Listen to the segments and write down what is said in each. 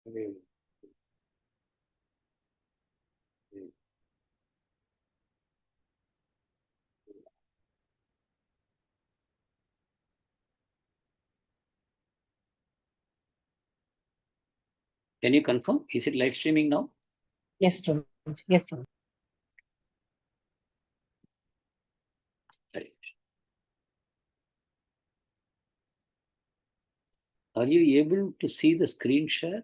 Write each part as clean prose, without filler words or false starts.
Mm. Mm. Can you confirm? Is it live streaming now? Yes, Prabhuji. Yes, Prabhuji. Right. Are you able to see the screen share?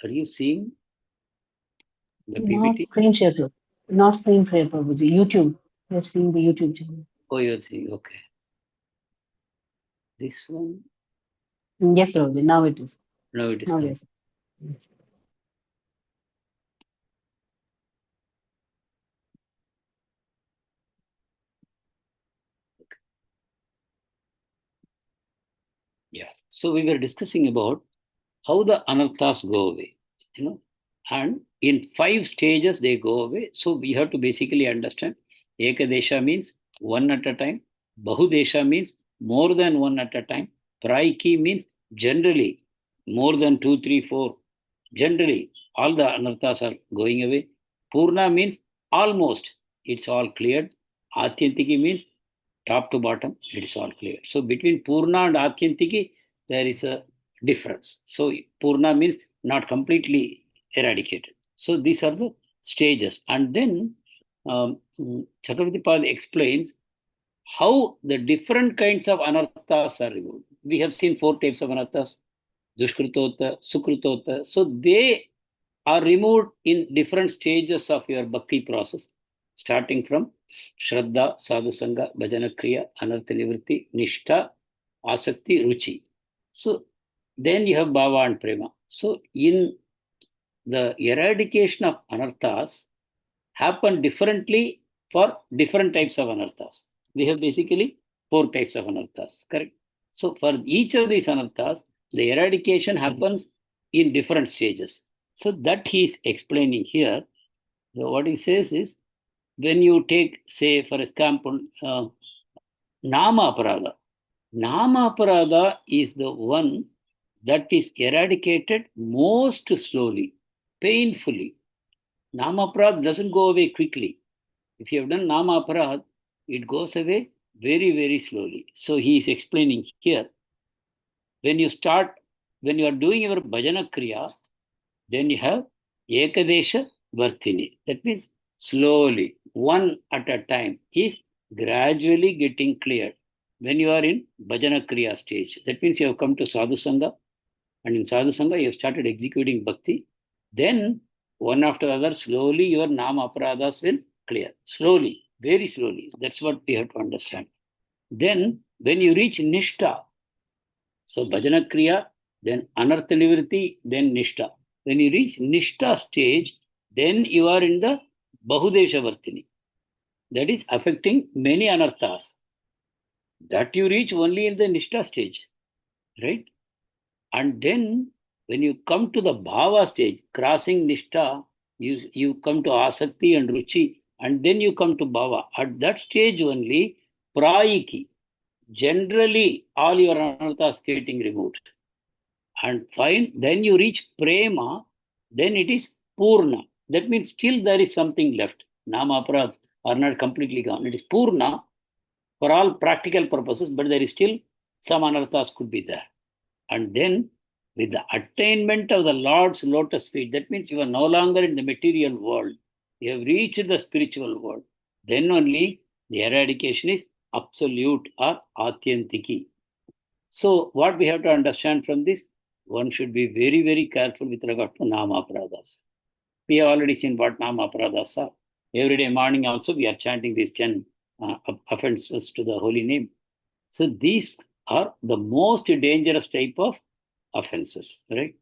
Are you seeing the Not PPT? screen share, Prabhuji. Not screen share, Prabhuji. YouTube. We have seen the YouTube channel. Oh, you're seeing. Okay. This one. Yes, Prabhuji. Now it is. Now it is Now coming. yes. Yes. Yeah. So we were discussing about how the anarthas go away, and in 5 stages they go away. So we have to basically understand Ekadesha means one at a time, Bahudesha means more than one at a time, Praiki means generally more than two, three, four. Generally, all the anarthas are going away. Purna means almost it's all cleared. Atyantiki means top to bottom, it is all clear. So between Purna and Atyantiki, there is a difference. So Purna means not completely eradicated. So these are the stages. And then Chakravarti Pad explains how the different kinds of anarthas are removed. We have seen 4 types of anarthas, Dushkritota, Sukrutota. So they are removed in different stages of your bhakti process, starting from Shraddha, Sadhusanga, Bhajana Kriya, Anartha Nivritti, Nishtha, Asakti, Ruchi. So then you have Bhava and Prema. So in the eradication of anarthas happen differently for different types of anarthas. We have basically 4 types of anarthas, correct? So for each of these anarthas, the eradication happens in different stages. So that he is explaining here. So what he says is, when you take, say, for example, Nama Aparada. Nama Aparada is the one that is eradicated most slowly, painfully. Nama Aparad doesn't go away quickly. If you have done Nama Aparad, it goes away very, very slowly. So he is explaining here, when you start, when you are doing your Bhajana Kriya, then you have Ekadesha Vartini. That means slowly, one at a time, is gradually getting cleared. When you are in Bhajana Kriya stage, that means you have come to Sadhu Sangha, and in Sadhu Sangha, you have started executing Bhakti. Then, one after the other, slowly your Nama Aparadas will clear. Slowly, very slowly. That's what we have to understand. Then, when you reach Nishta, so Bhajana Kriya, then Anartha Nivritti, then Nishta. When you reach Nishta stage, then you are in the Bahudesha Vartini. That is affecting many anarthas. That you reach only in the Nishta stage, right? And then when you come to the Bhava stage, crossing Nishta, you come to Asakti and Ruchi, and then you come to Bhava. At that stage only, Prayiki, generally all your anarthas getting removed. And fine, then you reach Prema, then it is Purna. That means still there is something left. Nama Aparadhas are not completely gone. It is Purna for all practical purposes, but there is still some anarthas could be there. And then with the attainment of the Lord's lotus feet, that means you are no longer in the material world. You have reached the spiritual world. Then only the eradication is absolute or atyantiki. So what we have to understand from this, one should be very, very careful with regard to Nama Pradas. We have already seen what Nama Pradas are. Every day morning also we are chanting these 10 offenses to the holy name. So these are the most dangerous type of offenses, right?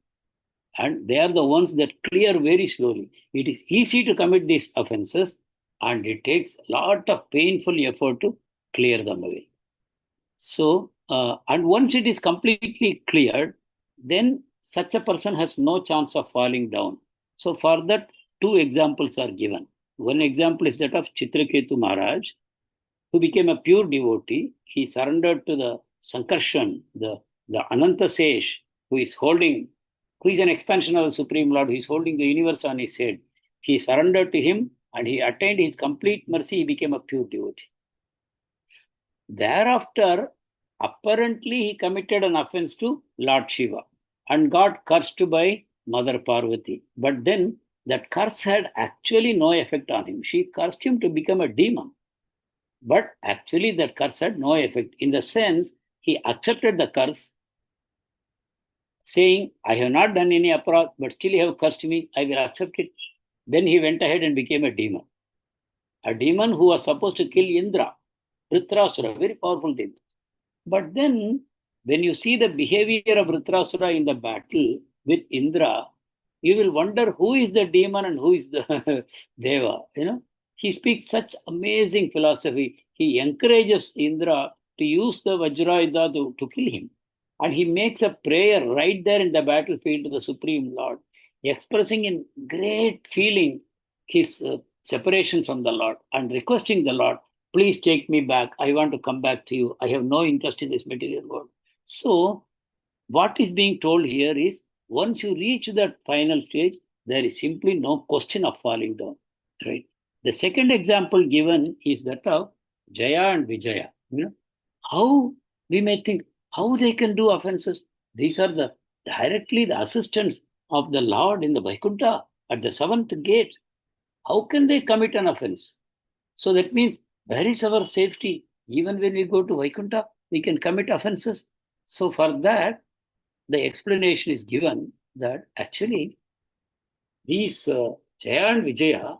And they are the ones that clear very slowly. It is easy to commit these offenses, and it takes a lot of painful effort to clear them away. So, and once it is completely cleared, then such a person has no chance of falling down. So, for that, 2 examples are given. One example is that of Chitraketu Maharaj, who became a pure devotee. He surrendered to the Sankarshan, the Anantasesh, who is an expansion of the Supreme Lord, who is holding the universe on his head, he surrendered to him and he attained his complete mercy. He became a pure devotee. Thereafter, apparently, he committed an offense to Lord Shiva and got cursed by Mother Parvati. But then that curse had actually no effect on him. She cursed him to become a demon. But actually, that curse had no effect. In the sense, he accepted the curse, saying, I have not done any aparadh, but still you have cursed me. I will accept it. Then he went ahead and became a demon. A demon who was supposed to kill Indra, Vritrasura, very powerful demon. But then, when you see the behavior of Vritrasura in the battle with Indra, you will wonder who is the demon and who is the Deva. He speaks such amazing philosophy. He encourages Indra to use the Vajrayuddha to kill him. And he makes a prayer right there in the battlefield to the Supreme Lord, expressing in great feeling his separation from the Lord and requesting the Lord, please take me back. I want to come back to you. I have no interest in this material world. So, what is being told here is once you reach that final stage, there is simply no question of falling down. Right? The second example given is that of Jaya and Vijaya. How we may think how they can do offenses. These are directly the assistants of the Lord in the Vaikuntha at the seventh gate. How can they commit an offense? So that means where is our safety? Even when we go to Vaikuntha, we can commit offenses. So for that, the explanation is given that actually these Jaya and Vijaya,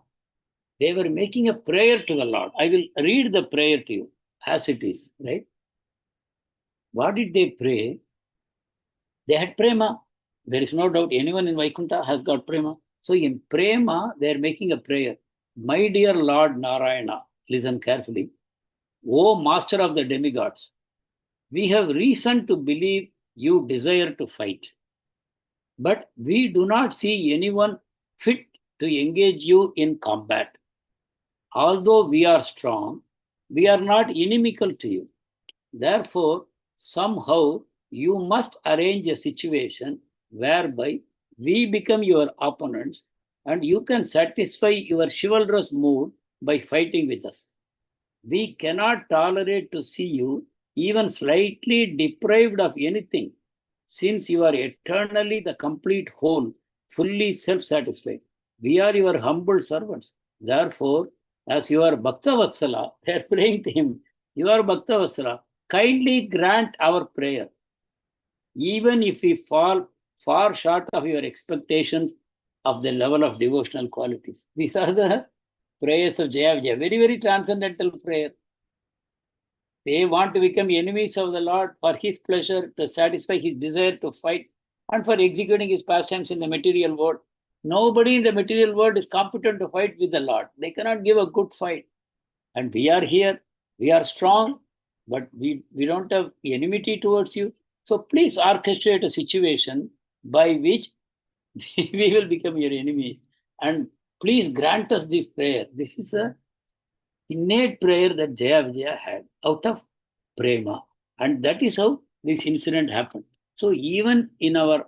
they were making a prayer to the Lord. I will read the prayer to you as it is, right? What did they pray? They had prema. There is no doubt anyone in Vaikuntha has got prema. So in prema, they are making a prayer. My dear Lord Narayana, listen carefully. O Master of the demigods, we have reason to believe you desire to fight. But we do not see anyone fit to engage you in combat. Although we are strong, we are not inimical to you. Therefore, somehow you must arrange a situation whereby we become your opponents and you can satisfy your chivalrous mood by fighting with us. We cannot tolerate to see you even slightly deprived of anything, since you are eternally the complete whole, fully self-satisfied. We are your humble servants. Therefore, as you are Bhakta Vatsala, they are praying to him, you are Bhakta Vatsala, kindly grant our prayer. Even if we fall far short of your expectations of the level of devotional qualities. These are the prayers of Jaya Vijaya, very, very transcendental prayer. They want to become enemies of the Lord for his pleasure, to satisfy his desire to fight, and for executing his pastimes in the material world. Nobody in the material world is competent to fight with the Lord. They cannot give a good fight. And we are here, we are strong, but we don't have enmity towards you. So please orchestrate a situation by which we will become your enemies. And please grant us this prayer. This is a innate prayer that Jaya Vijaya had out of prema. And that is how this incident happened. So even in our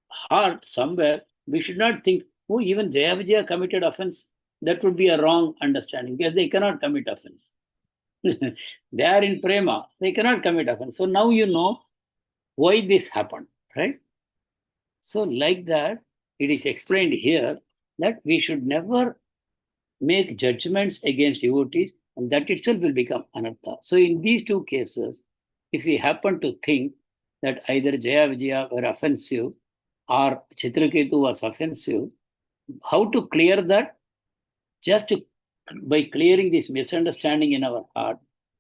heart, somewhere, we should not think, oh, even Jaya Vijaya committed offense. That would be a wrong understanding because they cannot commit offense. They are in prema. They cannot commit offense. So now you know why this happened, right? So like that, it is explained here that we should never make judgments against devotees, and that itself will become anartha. So in these two cases, if we happen to think that either Jaya Vijaya were offensive or Chitraketu was offensive, how to clear that? Just by clearing this misunderstanding in our heart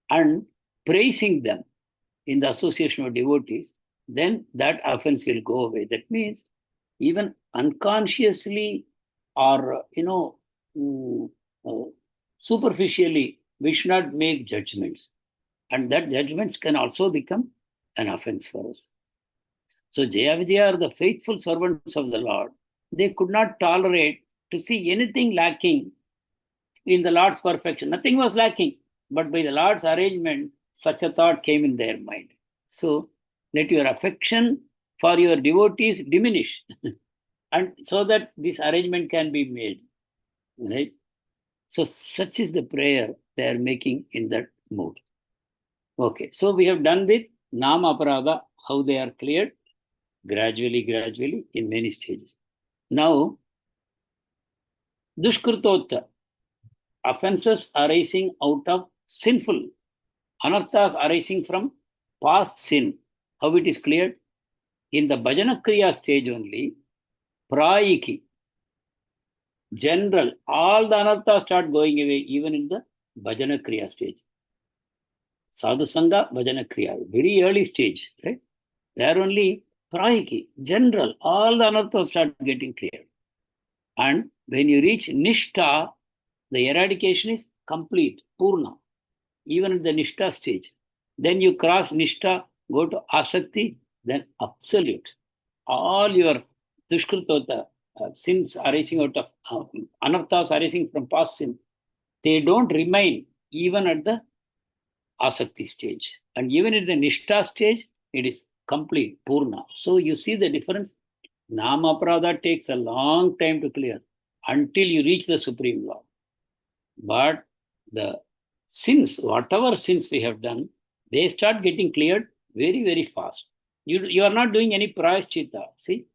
and praising them in the association of devotees, then that offense will go away. That means even unconsciously or superficially, we should not make judgments, and that judgments can also become an offense for us. So Jaya Vijaya are the faithful servants of the Lord. They could not tolerate to see anything lacking in the Lord's perfection. Nothing was lacking, but by the Lord's arrangement, such a thought came in their mind. So let your affection for your devotees diminish. And so that this arrangement can be made. Right? So such is the prayer they are making in that mood. Okay, so we have done with Nama Aparada, how they are cleared gradually in many stages. Now, Dushkrutota, offenses arising out of sinful, anarthas arising from past sin. How it is cleared? In the Bhajana Kriya stage only, Prayiki, general, all the anarthas start going away, even in the Bhajana Kriya stage. Sadhu Sangha, Bhajana Kriya, very early stage, right? There only Prayiki, general, all the anarthas start getting cleared. And when you reach Nishta, the eradication is complete, Purna, even at the Nishta stage. Then you cross Nishta, go to Asakti, then absolute. All your Dushkrutota, sins arising out of anarthas arising from past sin, they don't remain even at the Asakti stage. And even at the Nishta stage, it is complete, Purna. So you see the difference. Nama Prada takes a long time to clear until you reach the Supreme Lord. But the sins, whatever sins we have done, they start getting cleared very fast. You are not doing any prayaschitta. See,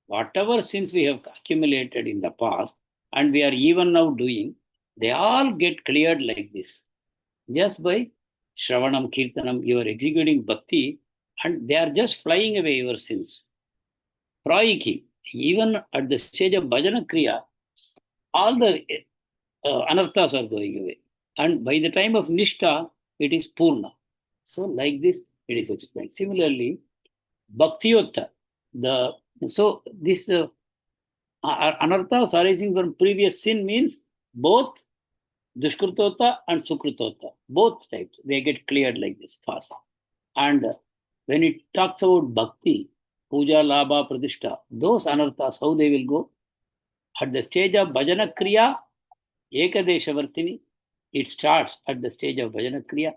whatever sins we have accumulated in the past and we are even now doing, they all get cleared like this. Just by Shravanam, Kirtanam, you are executing bhakti and they are just flying away your sins. Prayiki, even at the stage of Bhajana Kriya, all the anarthas are going away. And by the time of Nishta, it is Purna. So like this, it is explained. Similarly, Bhaktiyotta, so this anarthas arising from previous sin means both Dushkrutota and Sukrutota, both types, they get cleared like this fast. And when it talks about Bhakti, Puja, Labha, Pradishta, those anarthas, how they will go? At the stage of Bhajana Kriya, Ekadeshavartini, it starts at the stage of Bhajana Kriya.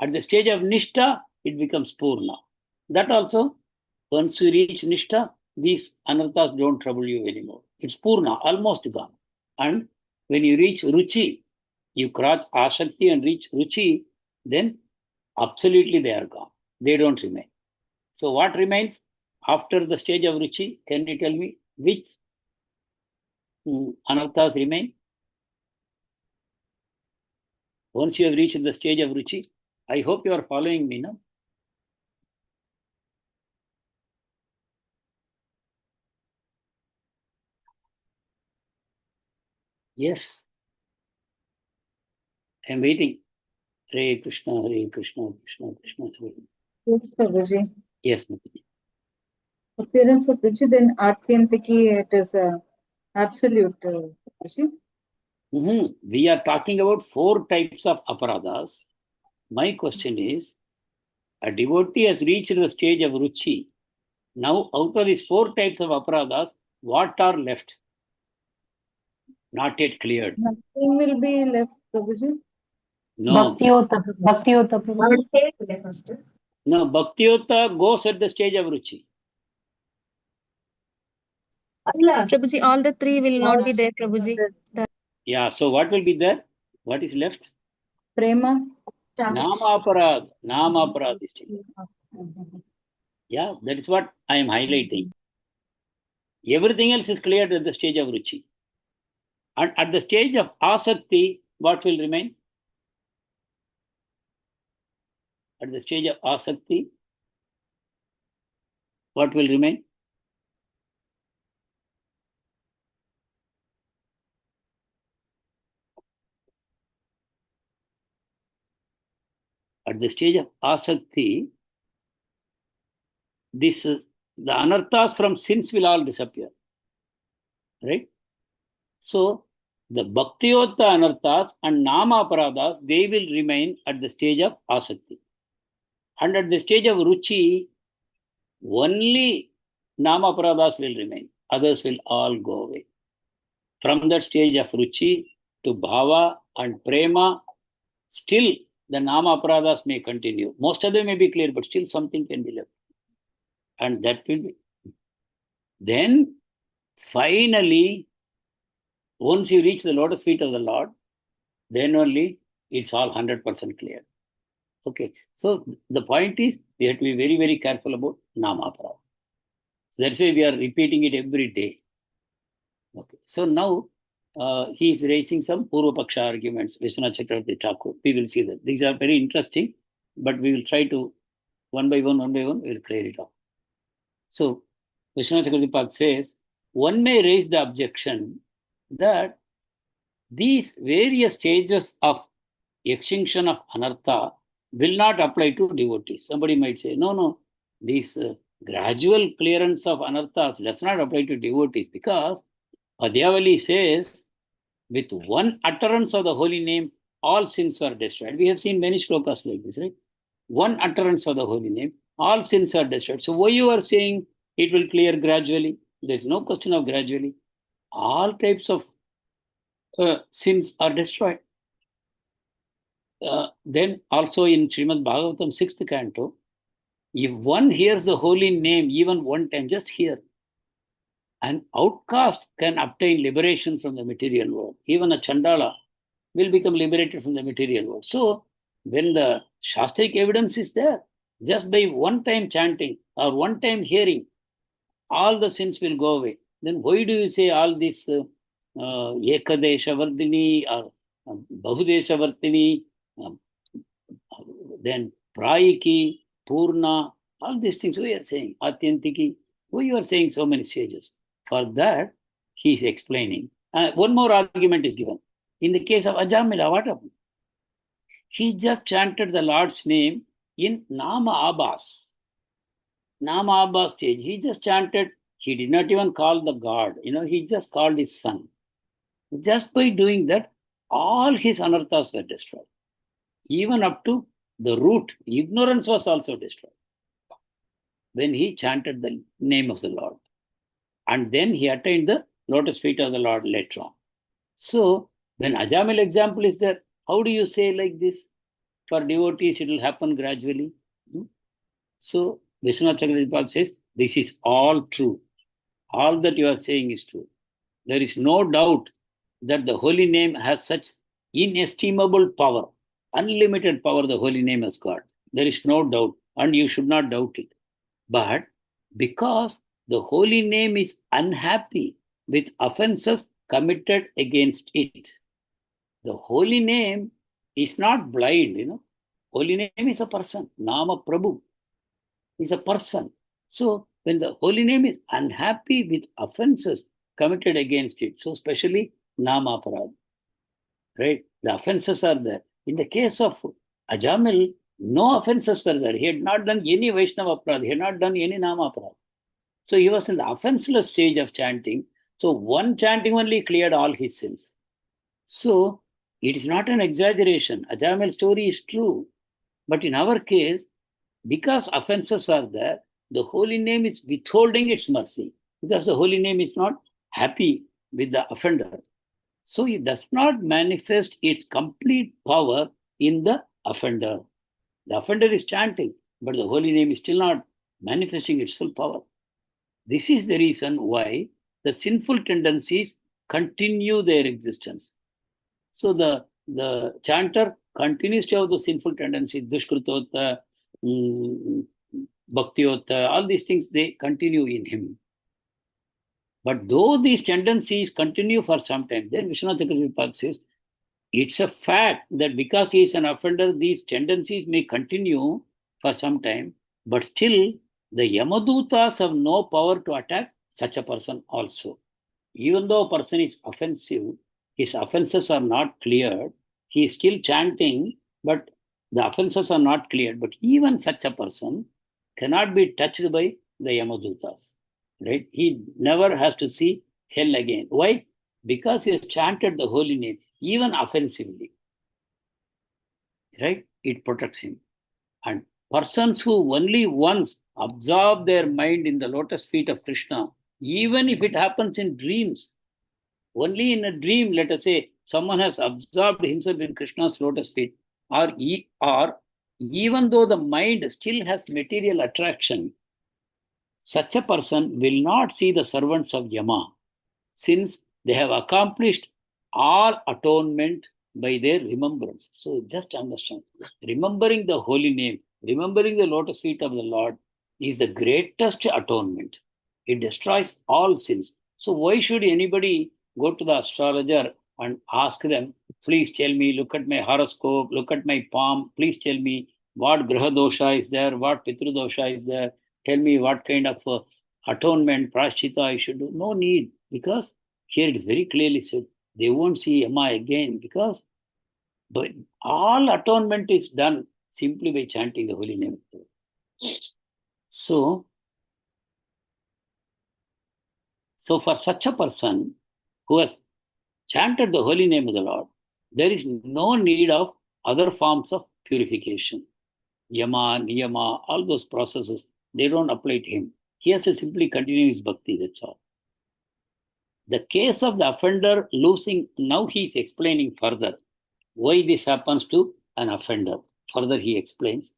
At the stage of Nishta, it becomes Purna. That also, once you reach Nishta, these anarthas don't trouble you anymore. It's Purna, almost gone. And when you reach Ruchi, you cross Asakti and reach Ruchi, then absolutely they are gone. They don't remain. So what remains after the stage of Ruchi? Can you tell me which anarthas remain? Once you have reached the stage of Ruchi, I hope you are following me now. Yes. I am waiting. Hare Krishna, Krishna Krishna, Hare. Yes, Prabhuji. Yes, Mataji. Appearance of Ruchi, then Atyantiki, it is absolute, Prabhuji. We are talking about 4 types of aparadhas. My question is, a devotee has reached the stage of Ruchi. Now, out of these 4 types of aparadhas, what are left? Not yet cleared. Nothing will be left, Prabhuji. No. Bhaktiyotta, No, Bhaktiyotta goes at the stage of Ruchi. Prabhuji, all the 3 will not be there, Prabhuji. Yeah, so what will be there? What is left? Prema. Nama aparad is taken. Yeah, that is what I am highlighting. Everything else is cleared at the stage of Ruchi. And at the stage of Asakti, what will remain? At the stage of Asakti, what will remain? At the stage of Asakti, the anarthas from sins will all disappear. Right? So, the Bhaktiyotta anarthas and Nama Aparadhas, they will remain at the stage of Asakti. And at the stage of Ruchi, only Nama Aparadhas will remain. Others will all go away. From that stage of Ruchi to Bhava and Prema, still the nama aparadas may continue. Most of them may be clear, but still something can be left. And that will be. Then finally, once you reach the lotus feet of the Lord, then only it's all 100% clear. Okay. So the point is, we have to be very, very careful about nama aparada. So that's why we are repeating it every day. Okay. So now he is raising some Purva-paksha arguments, Vishwanath Chakravarti Thakur. We will see that. These are very interesting, but we will try to, one by one, we will clear it up. So Vishwanath Chakravarti says, one may raise the objection that these various stages of extinction of anartha will not apply to devotees. Somebody might say, no, these gradual clearance of anarthas does not apply to devotees, because Adhyavali says, with one utterance of the holy name, all sins are destroyed. We have seen many shlokas like this, right? One utterance of the holy name, all sins are destroyed. So why you are saying it will clear gradually? There's no question of gradually. All types of sins are destroyed. Then also in Srimad Bhagavatam 6th canto, if one hears the holy name even one time, just hear, an outcast can obtain liberation from the material world. Even a Chandala will become liberated from the material world. So when the Shastric evidence is there, just by one time chanting or one time hearing, all the sins will go away. Then why do you say all this Ekadesha Vardini or Bahudesha Vardini, then Prayiki, Purna, all these things we are saying, Atyantiki, why you are saying so many stages? For that, he is explaining. One more argument is given. In the case of Ajamila, what happened? He just chanted the Lord's name in Nama Abbas. Nama Abbas stage. He just chanted. He did not even call the God. He just called his son. Just by doing that, all his anarthas were destroyed. Even up to the root, ignorance was also destroyed when he chanted the name of the Lord. And then he attained the lotus feet of the Lord later on. So when Ajamil example is there, how do you say like this? For devotees, it will happen gradually. So Vishwanath Chakravarti says, this is all true. All that you are saying is true. There is no doubt that the holy name has such inestimable power, unlimited power the holy name has got. There is no doubt, and you should not doubt it. But because the holy name is unhappy with offenses committed against it, the holy name is not blind, Holy name is a person. Nama Prabhu is a person. So when the holy name is unhappy with offenses committed against it, so especially Nama Aparad, right? The offenses are there. In the case of Ajamil, no offenses were there. He had not done any Vaishnava Aparad. He had not done any Nama Aparad. So he was in the offenseless stage of chanting. So one chanting only cleared all his sins. So it is not an exaggeration. Ajamil's story is true. But in our case, because offenses are there, the holy name is withholding its mercy, because the holy name is not happy with the offender. So it does not manifest its complete power in the offender. The offender is chanting, but the holy name is still not manifesting its full power. This is the reason why the sinful tendencies continue their existence. So the chanter continues to have the sinful tendencies, dushkritota, bhaktiota, all these things, they continue in him. But though these tendencies continue for some time, then Vishwanath Chakravarti says, it's a fact that because he is an offender, these tendencies may continue for some time, but still the Yamadutas have no power to attack such a person also. Even though a person is offensive, his offenses are not cleared, he is still chanting, but the offenses are not cleared. But even such a person cannot be touched by the Yamadutas. Right? He never has to see hell again. Why? Because he has chanted the holy name, even offensively. Right? It protects him. And persons who only once absorb their mind in the lotus feet of Krishna, even if it happens in dreams, only in a dream, let us say, someone has absorbed himself in Krishna's lotus feet, or even though the mind still has material attraction, such a person will not see the servants of Yama, since they have accomplished all atonement by their remembrance. So just understand, remembering the holy name, remembering the lotus feet of the Lord is the greatest atonement. It destroys all sins. So why should anybody go to the astrologer and ask them, please tell me, look at my horoscope, look at my palm, please tell me what graha dosha is there, what pitru dosha is there, tell me what kind of atonement, prashchita I should do. No need, because here it is very clearly said, they won't see Yama again, because but all atonement is done simply by chanting the holy name. So for such a person who has chanted the holy name of the Lord, there is no need of other forms of purification. Yama, Niyama, all those processes, they don't apply to him. He has to simply continue his bhakti, that's all. The case of the offender losing, now he is explaining further why this happens to an offender. Further he explains,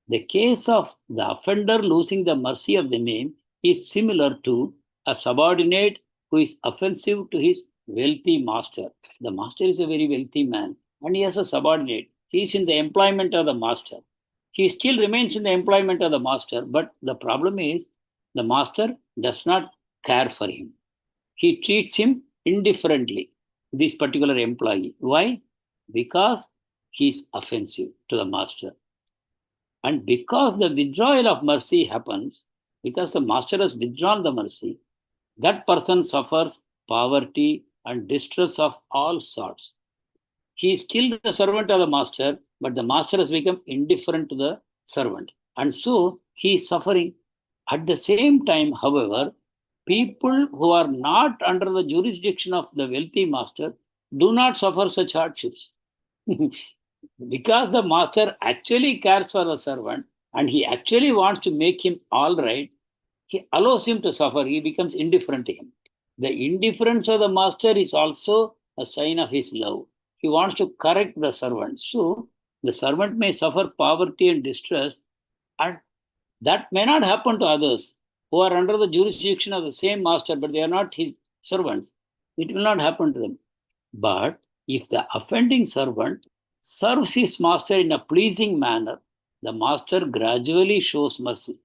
the case of the offender losing the mercy of the name is similar to a subordinate who is offensive to his wealthy master. The master is a very wealthy man and he has a subordinate. He is in the employment of the master. He still remains in the employment of the master, but the problem is the master does not care for him. He treats him indifferently, this particular employee. Why? Because he is offensive to the master. And because the withdrawal of mercy happens, because the master has withdrawn the mercy, that person suffers poverty and distress of all sorts. He is still the servant of the master, but the master has become indifferent to the servant. And so he is suffering. At the same time, however, people who are not under the jurisdiction of the wealthy master do not suffer such hardships. Because the master actually cares for the servant and he actually wants to make him all right, he allows him to suffer. He becomes indifferent to him. The indifference of the master is also a sign of his love. He wants to correct the servant. So the servant may suffer poverty and distress, and that may not happen to others who are under the jurisdiction of the same master, but they are not his servants. It will not happen to them. But if the offending servant serves his master in a pleasing manner, the master gradually shows mercy,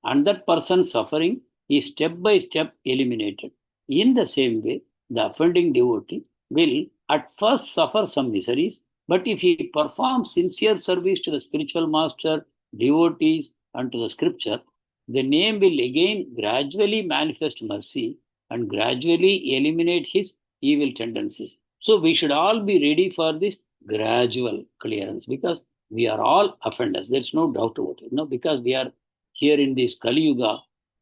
and that person's suffering is step by step eliminated. In the same way, the offending devotee will at first suffer some miseries, but if he performs sincere service to the spiritual master, devotees, and to the scripture, the name will again gradually manifest mercy and gradually eliminate his evil tendencies. So we should all be ready for this gradual clearance, because we are all offenders. There's no doubt about it. No, because we are here in this Kali Yuga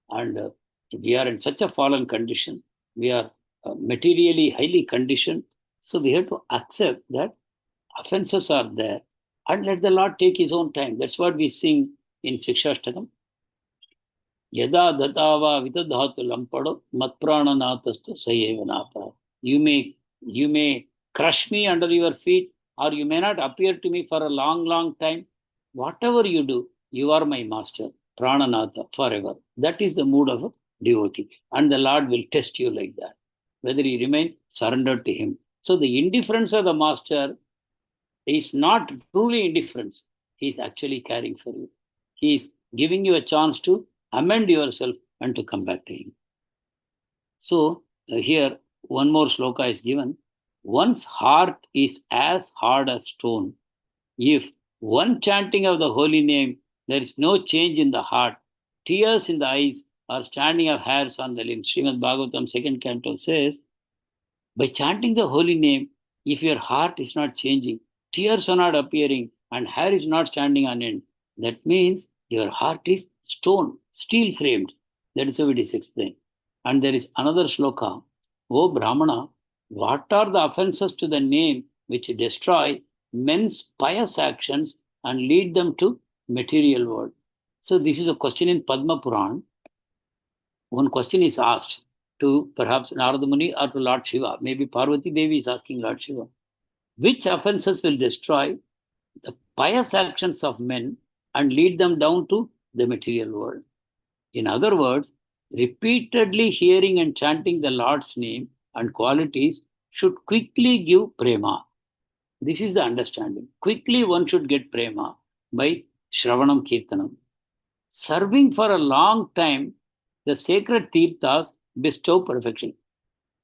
and we are in such a fallen condition. We are materially highly conditioned. So we have to accept that offenses are there and let the Lord take his own time. That's what we sing in Sikshashtakam. Yada datava vitadhatu lampado matprananatastu sayevanapa. You may crush me under your feet, or you may not appear to me for a long, long time. Whatever you do, you are my master, Prananatha, forever. That is the mood of a devotee. And the Lord will test you like that, whether you remain surrendered to him. So the indifference of the master is not truly indifference. He is actually caring for you. He is giving you a chance to amend yourself and to come back to him. So here, one more sloka is given. One's heart is as hard as stone. If one chanting of the holy name, there is no change in the heart, tears in the eyes, or standing of hairs on the limbs. Srimad Bhagavatam, 2nd canto says, by chanting the holy name, if your heart is not changing, tears are not appearing, and hair is not standing on end, that means your heart is stone, steel framed. That is how it is explained. And there is another sloka. O Brahmana, what are the offenses to the name which destroy men's pious actions and lead them to material world? So this is a question in Padma Puran. One question is asked to perhaps Narada Muni or to Lord Shiva. Maybe Parvati Devi is asking Lord Shiva. Which offenses will destroy the pious actions of men and lead them down to the material world. In other words, repeatedly hearing and chanting the Lord's name and qualities should quickly give prema. This is the understanding. Quickly one should get prema by Shravanam Kirtanam. Serving for a long time, the sacred tirthas bestow perfection.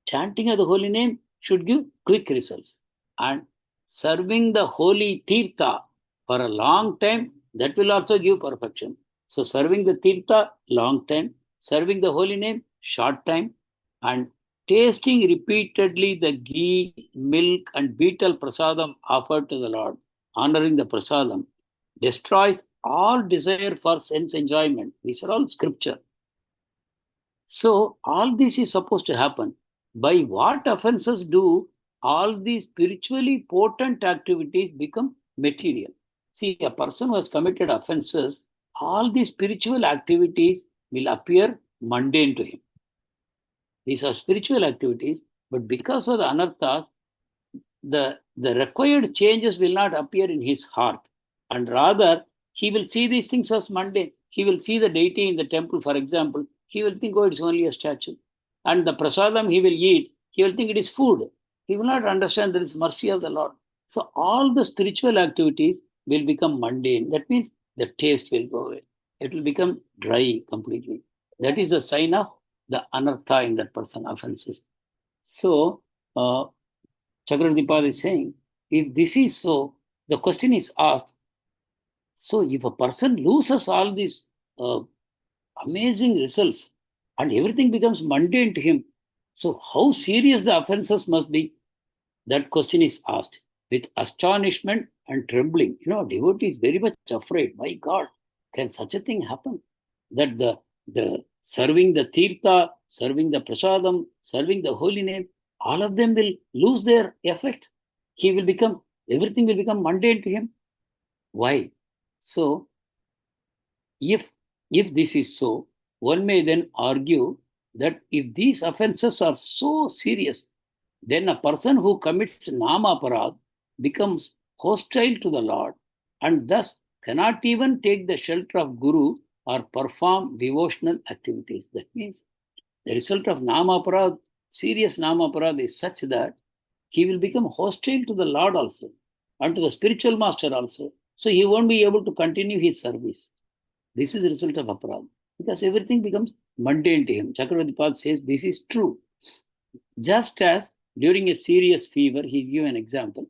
Chanting of the holy name should give quick results. And serving the holy tirtha for a long time, that will also give perfection. So serving the tirtha, long time, serving the holy name, short time, and tasting repeatedly the ghee, milk, and betel prasadam offered to the Lord, honoring the prasadam, destroys all desire for sense enjoyment. These are all scripture. So all this is supposed to happen. By what offenses do all these spiritually potent activities become material? See, a person who has committed offenses, all these spiritual activities will appear mundane to him. These are spiritual activities, but because of the anarthas, the required changes will not appear in his heart. And rather, he will see these things as mundane. He will see the deity in the temple, for example. He will think, oh, it's only a statue. And the prasadam he will eat, he will think it is food. He will not understand there is mercy of the Lord. So all the spiritual activities will become mundane. That means the taste will go away. It will become dry completely. That is a sign of the anartha in that person, offenses. So, Chakravartipad is saying, if this is so, the question is asked, so if a person loses all these amazing results and everything becomes mundane to him, so how serious the offenses must be? That question is asked with astonishment and trembling. Devotee is very much afraid. My God, can such a thing happen? That the serving the tirtha, serving the prasadam, serving the holy name, all of them will lose their effect. Everything will become mundane to him. Why? So, if this is so, one may then argue that if these offenses are so serious, then a person who commits namaparad becomes hostile to the Lord and thus cannot even take the shelter of Guru or perform devotional activities. That means the result of namaparad, serious namaparad, is such that he will become hostile to the Lord also and to the spiritual master also. So he won't be able to continue his service. This is the result of aparad, because everything becomes mundane to him. Chakravartipad says this is true. Just as during a serious fever, he's given an example.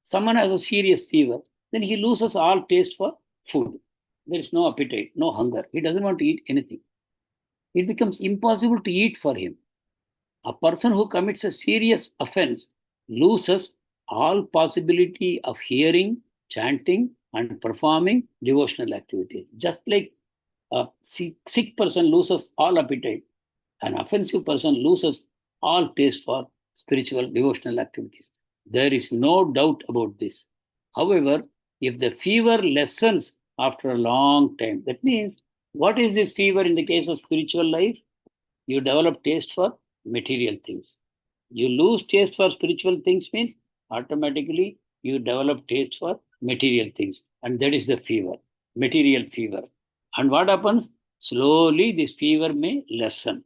Someone has a serious fever, then he loses all taste for food. There is no appetite, no hunger. He doesn't want to eat anything. It becomes impossible to eat for him. A person who commits a serious offense loses all possibility of hearing, chanting, and performing devotional activities. Just like a sick person loses all appetite, an offensive person loses all taste for spiritual devotional activities. There is no doubt about this. However, if the fever lessens after a long time, that means, what is this fever in the case of spiritual life? You develop taste for material things. You lose taste for spiritual things means automatically you develop taste for material things. And that is the fever, material fever. And what happens? Slowly this fever may lessen.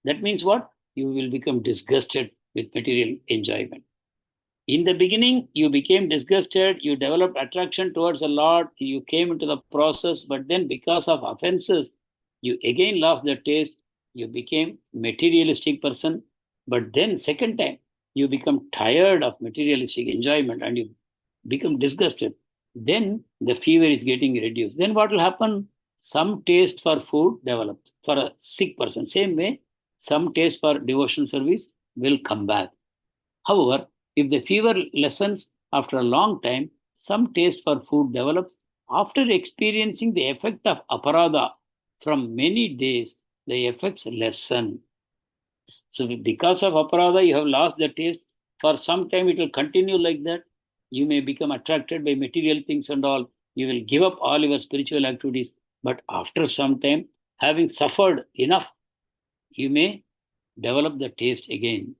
That means what? You will become disgusted with material enjoyment. In the beginning, you became disgusted, you developed attraction towards the Lord, you came into the process, but then because of offenses, you again lost the taste, you became materialistic person, but then second time, you become tired of materialistic enjoyment and you become disgusted. Then the fever is getting reduced. Then what will happen? Some taste for food develops for a sick person. Same way, some taste for devotional service will come back. However, if the fever lessens after a long time, some taste for food develops. After experiencing the effect of aparada from many days, the effects lessen. So because of aparada, you have lost the taste. For some time, it will continue like that. You may become attracted by material things and all. You will give up all your spiritual activities. But after some time, having suffered enough, you may develop the taste again.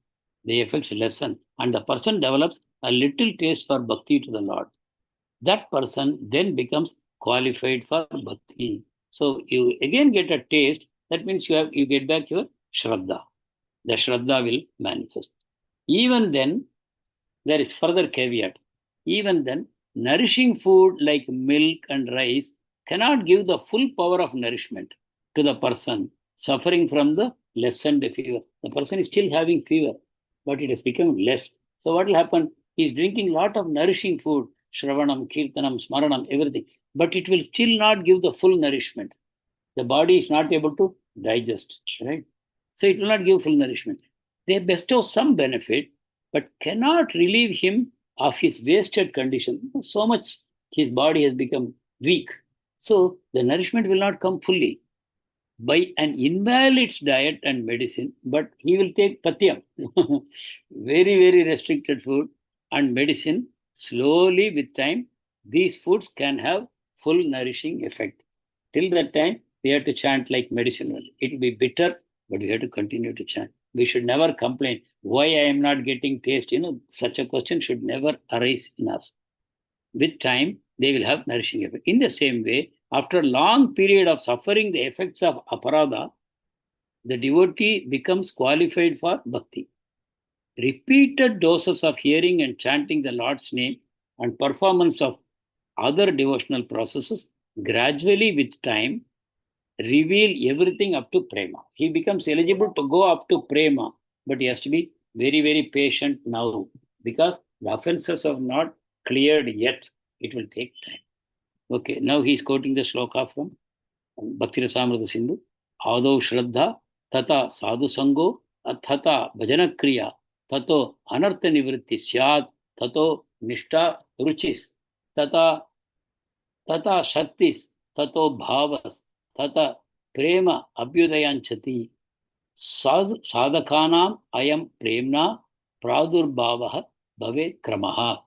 The effects lessen, and the person develops a little taste for bhakti to the Lord. that person then becomes qualified for bhakti. So you again get a taste. That means you get back your shraddha. The shraddha will manifest. Even then, there is further caveat. Even then, nourishing food like milk and rice cannot give the full power of nourishment to the person suffering from the lessened fever. The person is still having fever, but it has become less. So what will happen? He is drinking a lot of nourishing food, Shravanam, Kirtanam, Smaranam, everything, but it will still not give the full nourishment. The body is not able to digest, right? So it will not give full nourishment. They bestow some benefit, but cannot relieve him of his wasted condition. So much his body has become weak. So the nourishment will not come fully by an invalid diet and medicine, but he will take patyam, very, very restricted food and medicine. Slowly with time, these foods can have full nourishing effect. Till that time, we have to chant like medicine only. It will be bitter, but we have to continue to chant. We should never complain, why I am not getting taste. Such a question should never arise in us. With time, they will have nourishing effect. In the same way, after a long period of suffering the effects of aparada, the devotee becomes qualified for bhakti. Repeated doses of hearing and chanting the Lord's name and performance of other devotional processes gradually with time reveal everything up to prema. He becomes eligible to go up to prema, but he has to be very, very patient now because the offenses are not cleared yet. It will take time. Okay, now he is quoting the shloka from Bhakti Rasamrita Sindhu. Adau Shraddha, Tata Sadhu Sango, Athata Bhajana Kriya, Tato Anartha Nivritti Syad, Tato Nishta Ruchis, Tata Shaktis, Tato Bhavas, Tata Prema Abhyudayanchati, Sadhakanam Ayam Premna Pradurbhavaha Bhave Kramaha.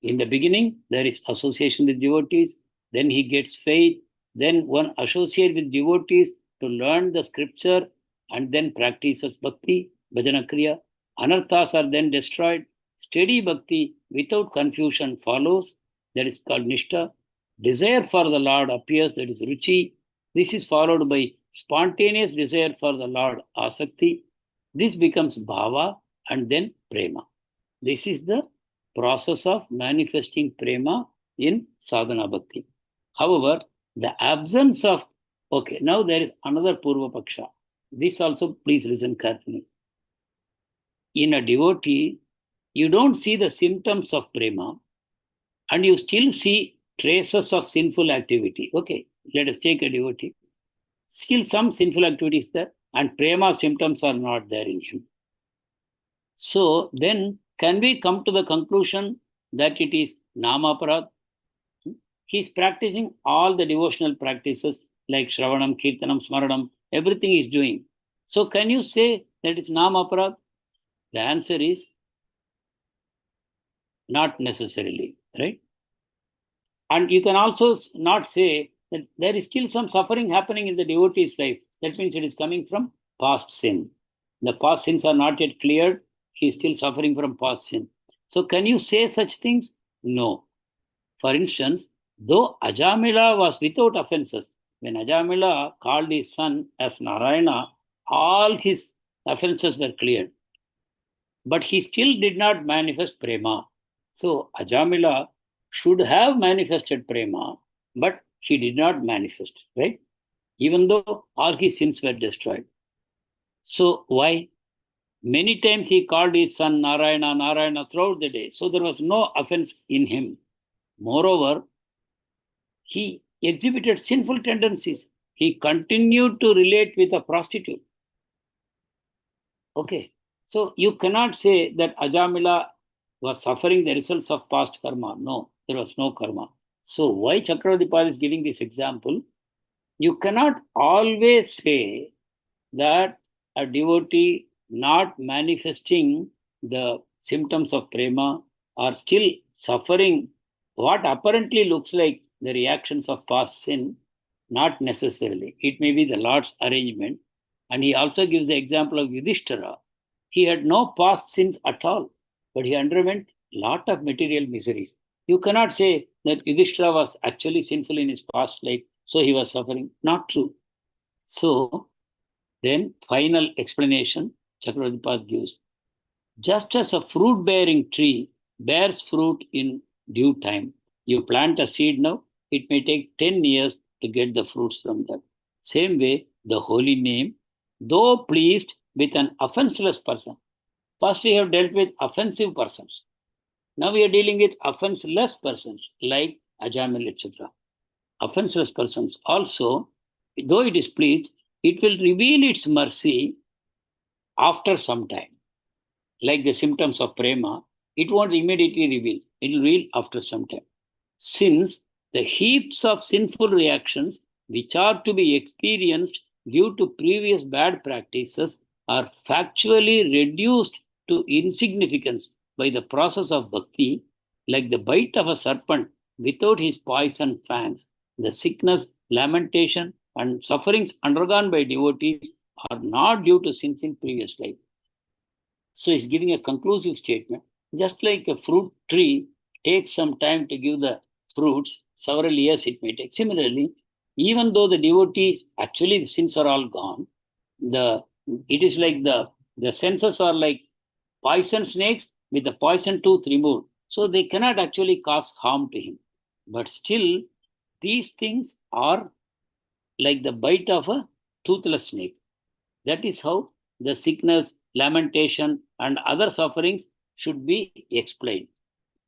In the beginning, there is association with devotees, then he gets faith, then one associates with devotees to learn the scripture and then practices bhakti, bhajana kriya. Anarthas are then destroyed. Steady bhakti without confusion follows, that is called nishta. Desire for the Lord appears, that is ruchi. This is followed by spontaneous desire for the Lord, asakti. This becomes bhava and then prema. This is the process of manifesting prema in sadhana bhakti. However, the absence of, okay, now there is another purva paksha. This also, please listen carefully. In a devotee, you don't see the symptoms of prema and you still see traces of sinful activity. Okay, let us take a devotee. Still some sinful activity is there and prema symptoms are not there in him. So then, can we come to the conclusion that it is namaparad? He is practicing all the devotional practices like Shravanam, Kirtanam, Smaranam, everything is doing. So can you say that it's namaparad? The answer is not necessarily, right? And you can also not say that there is still some suffering happening in the devotee's life. That means it is coming from past sin. The past sins are not yet cleared. He is still suffering from past sin. So can you say such things? No. For instance, though Ajamila was without offenses, when Ajamila called his son as Narayana, all his offenses were cleared. But he still did not manifest prema. So Ajamila should have manifested prema, but he did not manifest, right? Even though all his sins were destroyed. So why? Many times he called his son Narayana, Narayana throughout the day. So there was no offense in him. Moreover, he exhibited sinful tendencies. He continued to relate with a prostitute. Okay. So you cannot say that Ajamila was suffering the results of past karma. No, there was no karma. So why Chakravarti is giving this example? You cannot always say that a devotee not manifesting the symptoms of prema are still suffering what apparently looks like the reactions of past sin, not necessarily. It may be the Lord's arrangement. And he also gives the example of Yudhishthira. He had no past sins at all, but he underwent a lot of material miseries. You cannot say that Yudhishthira was actually sinful in his past life, so he was suffering. Not true. So, then final explanation Chakravarti gives. Just as a fruit-bearing tree bears fruit in due time, you plant a seed now, it may take 10 years to get the fruits from that. Same way, the holy name, though pleased with an offenseless person. First, we have dealt with offensive persons. Now we are dealing with offenseless persons like Ajamil, etc. Offenseless persons also, though it is pleased, it will reveal its mercy after some time. Like the symptoms of prema, it won't immediately reveal. It will reveal after some time. Since the heaps of sinful reactions which are to be experienced due to previous bad practices are factually reduced to insignificance by the process of bhakti, like the bite of a serpent without his poison fangs, the sickness, lamentation, and sufferings undergone by devotees are not due to sins in previous life. So he's giving a conclusive statement. Just like a fruit tree takes some time to give the fruits, several years it may take. Similarly, even though the devotees, actually the sins are all gone, it is like the senses are like poison snakes with the poison tooth removed. So they cannot actually cause harm to him. But still, these things are like the bite of a toothless snake. That is how the sickness, lamentation, and other sufferings should be explained.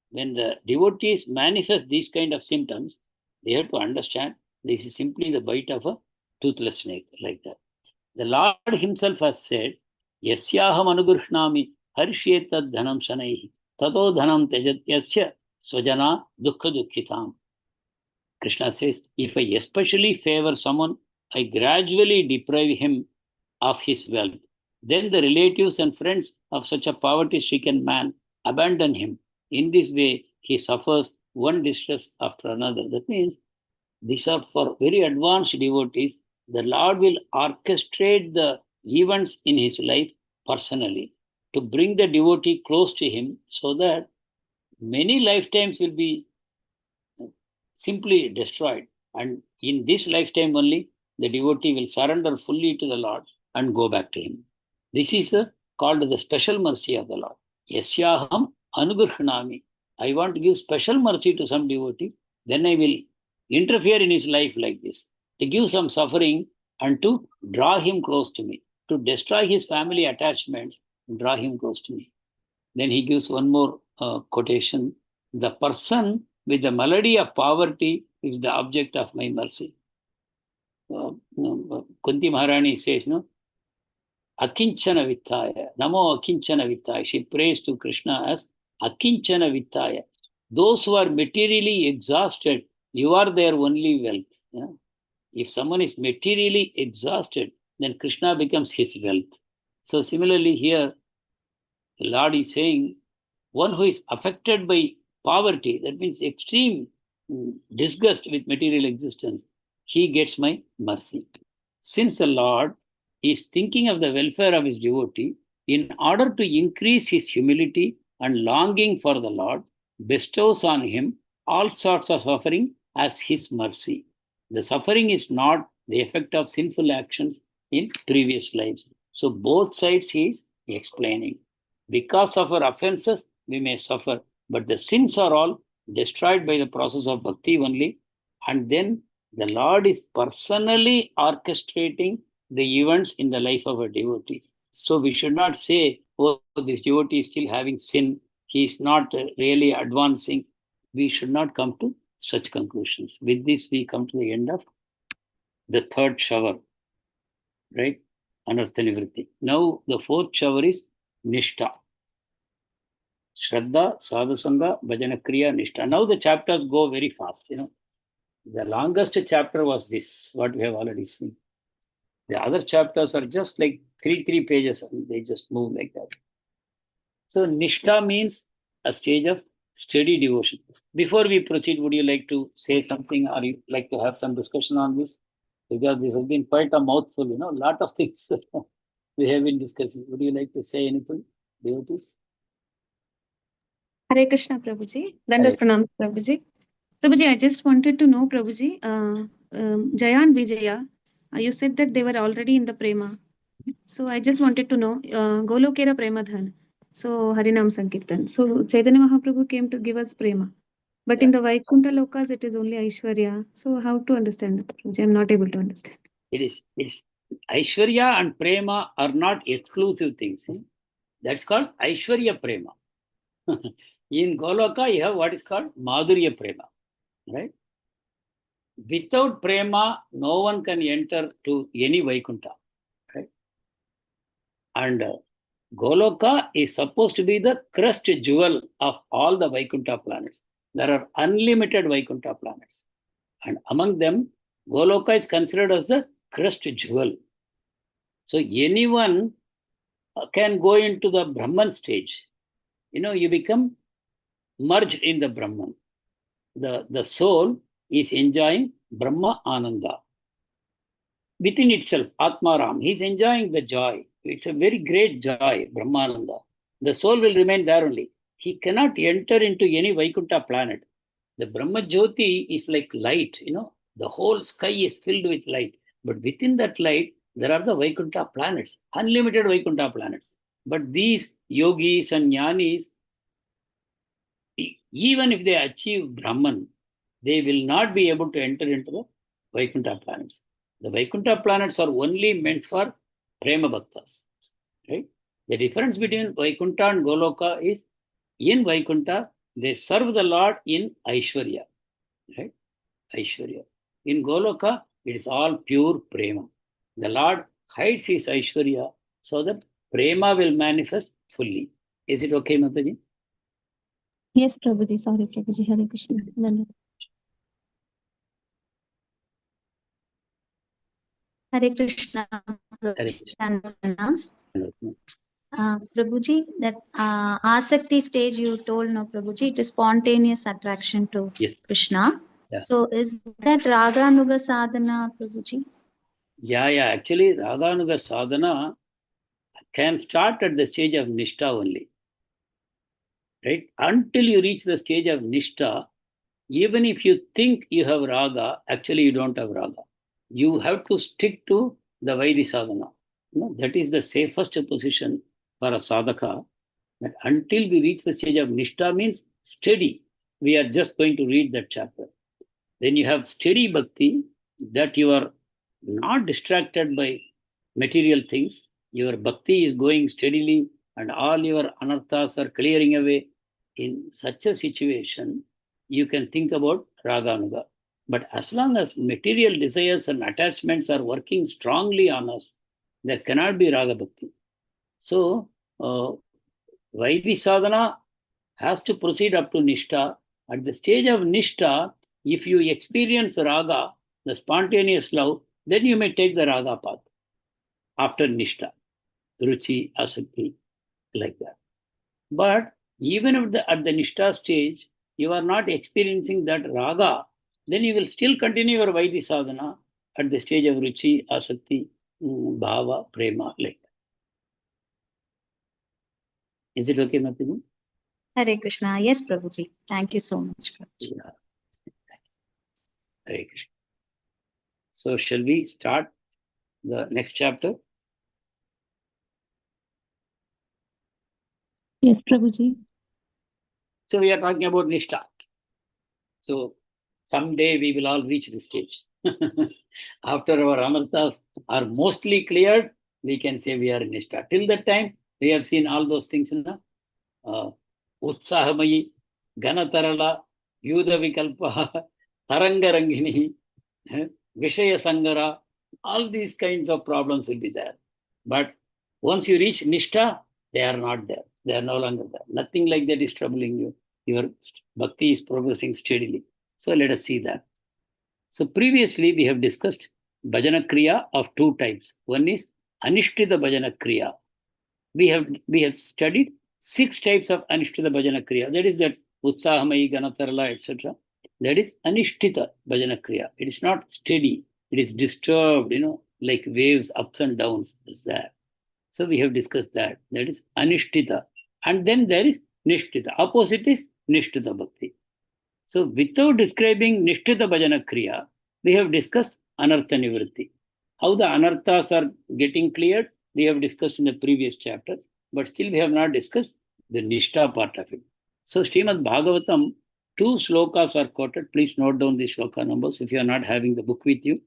When the devotees manifest these kind of symptoms, they have to understand this is simply the bite of a toothless snake, like that. The Lord himself has said, Yasyaham anugruhnami harishyetad dhanam shanaihi tato dhanam tejatyasya swajana dukkha dukkhitam. Krishna says, if I especially favor someone, I gradually deprive him of his wealth. Then the relatives and friends of such a poverty-stricken man abandon him. In this way, he suffers one distress after another. That means these are for very advanced devotees. The Lord will orchestrate the events in his life personally to bring the devotee close to him so that many lifetimes will be simply destroyed. And in this lifetime only, the devotee will surrender fully to the Lord and go back to him. This is called the special mercy of the Lord. Yasyaham anugruhnami. I want to give special mercy to some devotee, then I will interfere in his life like this, to give some suffering and to draw him close to me, to destroy his family attachments, draw him close to me. Then he gives one more quotation. The person with the malady of poverty is the object of my mercy. Kunti Maharani says, no, Akinchana Vittaya, Namo Akinchana Vittaya. She prays to Krishna as Akinchana Vittaya. Those who are materially exhausted, you are their only wealth. You know? If someone is materially exhausted, then Krishna becomes his wealth. So similarly here, the Lord is saying, one who is affected by poverty, that means extreme disgust with material existence, he gets my mercy. Since the Lord is thinking of the welfare of his devotee, in order to increase his humility and longing for the Lord, bestows on him all sorts of suffering as his mercy. The suffering is not the effect of sinful actions in previous lives. So both sides he is explaining. Because of our offenses, we may suffer, but the sins are all destroyed by the process of bhakti only. And then the Lord is personally orchestrating the events in the life of a devotee. So we should not say, oh, this devotee is still having sin, he is not really advancing. We should not come to such conclusions. With this, we come to the end of the third shower, right? Anartha Nivritti. Now, the fourth shower is Nishtha. Shraddha, Sadhusanga, Bhajana Kriya, Nishtha. Now the chapters go very fast, you know. The longest chapter was this, what we have already seen. The other chapters are just like three pages, and they just move like that. So Nishtha means a stage of steady devotion. Before we proceed, would you like to say something, or you like to have some discussion on this? Because this has been quite a mouthful, you know, a lot of things we have been discussing. Would you like to say anything, devotees? Hare Krishna, Prabhuji. Hare. Dandat pranam, Prabhuji. Prabhuji, I just wanted to know, Prabhuji, Jaya and Vijaya, you said that they were already in the prema. So I just wanted to know, Golokera Premadhan. So Harinam Sankirtan. So Chaitanya Mahaprabhu came to give us prema. But Yeah. in the Vaikuntha Lokas, it is only Aishwarya. So how to understand it, Prabhuji? I'm not able to understand. It's Aishwarya and Prema are not exclusive things. That's called Aishwarya Prema. In Goloka, you have what is called Madhurya Prema, right? Without Prema, no one can enter to any Vaikuntha, right? And Goloka is supposed to be the crest jewel of all the Vaikuntha planets. There are unlimited Vaikuntha planets. And among them, Goloka is considered as the crest jewel. So anyone can go into the Brahman stage. You become merged in the Brahman. The soul is enjoying Brahma Ananda. Within itself, Atmaram, he is enjoying the joy. It's a very great joy, Brahmananda. The soul will remain there only. He cannot enter into any Vaikuntha planet. The Brahma Jyoti is like light, the whole sky is filled with light. But within that light, there are the Vaikuntha planets, unlimited Vaikuntha planets. But these yogis and jnanis, even if they achieve Brahman, they will not be able to enter into the Vaikuntha planets. The Vaikuntha planets are only meant for Prema Bhaktas, right? The difference between Vaikuntha and Goloka is in Vaikuntha, they serve the Lord in Aishwarya, right? Aishwarya. In Goloka, it is all pure Prema. The Lord hides his Aishwarya so that Prema will manifest fully. Is it okay, Mataji? Yes, Prabhuji. Sorry, Prabhuji. Hare Krishna. Dandat. Hare Krishna. Hare Krishna. And pranams. Prabhuji, that Asakti stage you told, no, Prabhuji, it is spontaneous attraction to Yes. Krishna. Yeah. So is that Raganuga sadhana, Prabhuji? Yeah. Actually, Raganuga sadhana can start at the stage of Nishtha only. Right? Until you reach the stage of Nishtha, even if you think you have Raga, actually you don't have Raga. You have to stick to the Vaidhi sadhana. That is the safest position for a sadhaka. That until we reach the stage of Nishtha means steady. We are just going to read that chapter. Then you have steady bhakti, that you are not distracted by material things. Your bhakti is going steadily and all your anarthas are clearing away. In such a situation, you can think about Raganuga. But as long as material desires and attachments are working strongly on us, there cannot be Raga Bhakti. So, Vaidhi sadhana has to proceed up to Nishtha. At the stage of Nishtha, if you experience Raga, the spontaneous love, then you may take the Raga path after Nishtha, Ruchi, Asakti, like that. But even if at the Nishtha stage, you are not experiencing that Raga, then you will still continue your Vaidhi sadhana at the stage of Ruchi, Asakti, Bhava, Prema, like that. Is it okay, Mataji? Hare Krishna. Yes, Prabhuji. Thank you so much, Prabhuji. Yeah. Hare Krishna. So shall we start the next chapter? Yes, Prabhuji. So we are talking about Nishtha. So someday we will all reach this stage. After our anarthas are mostly cleared, we can say we are in Nishtha. Till that time, we have seen all those things in the Utsahamayi, Ganatarala, Yuda Vikalpa, Tarangarangini, Vishaya Sangara, all these kinds of problems will be there. But once you reach Nishtha, they are not there. They are no longer there. Nothing like that is troubling you. Your bhakti is progressing steadily. So let us see that. So previously we have discussed bhajana kriya of two types. One is anishtita bhajana kriya. We have studied 6 types of anishtita bhajana kriya. That is that utsahamayi, ganatarala, etc. That is anishtita bhajana kriya. It is not steady. It is disturbed, like waves, ups and downs is there. So we have discussed that. That is anishtita. And then there is Nishtita. Opposite is Nishtita Bhakti. So without describing Nishtita Bhajana Kriya, we have discussed Anartha Nivritti. How the Anarthas are getting cleared, we have discussed in the previous chapter, but still we have not discussed the Nishtha part of it. So Srimad Bhagavatam, 2 slokas are quoted. Please note down the sloka numbers if you are not having the book with you.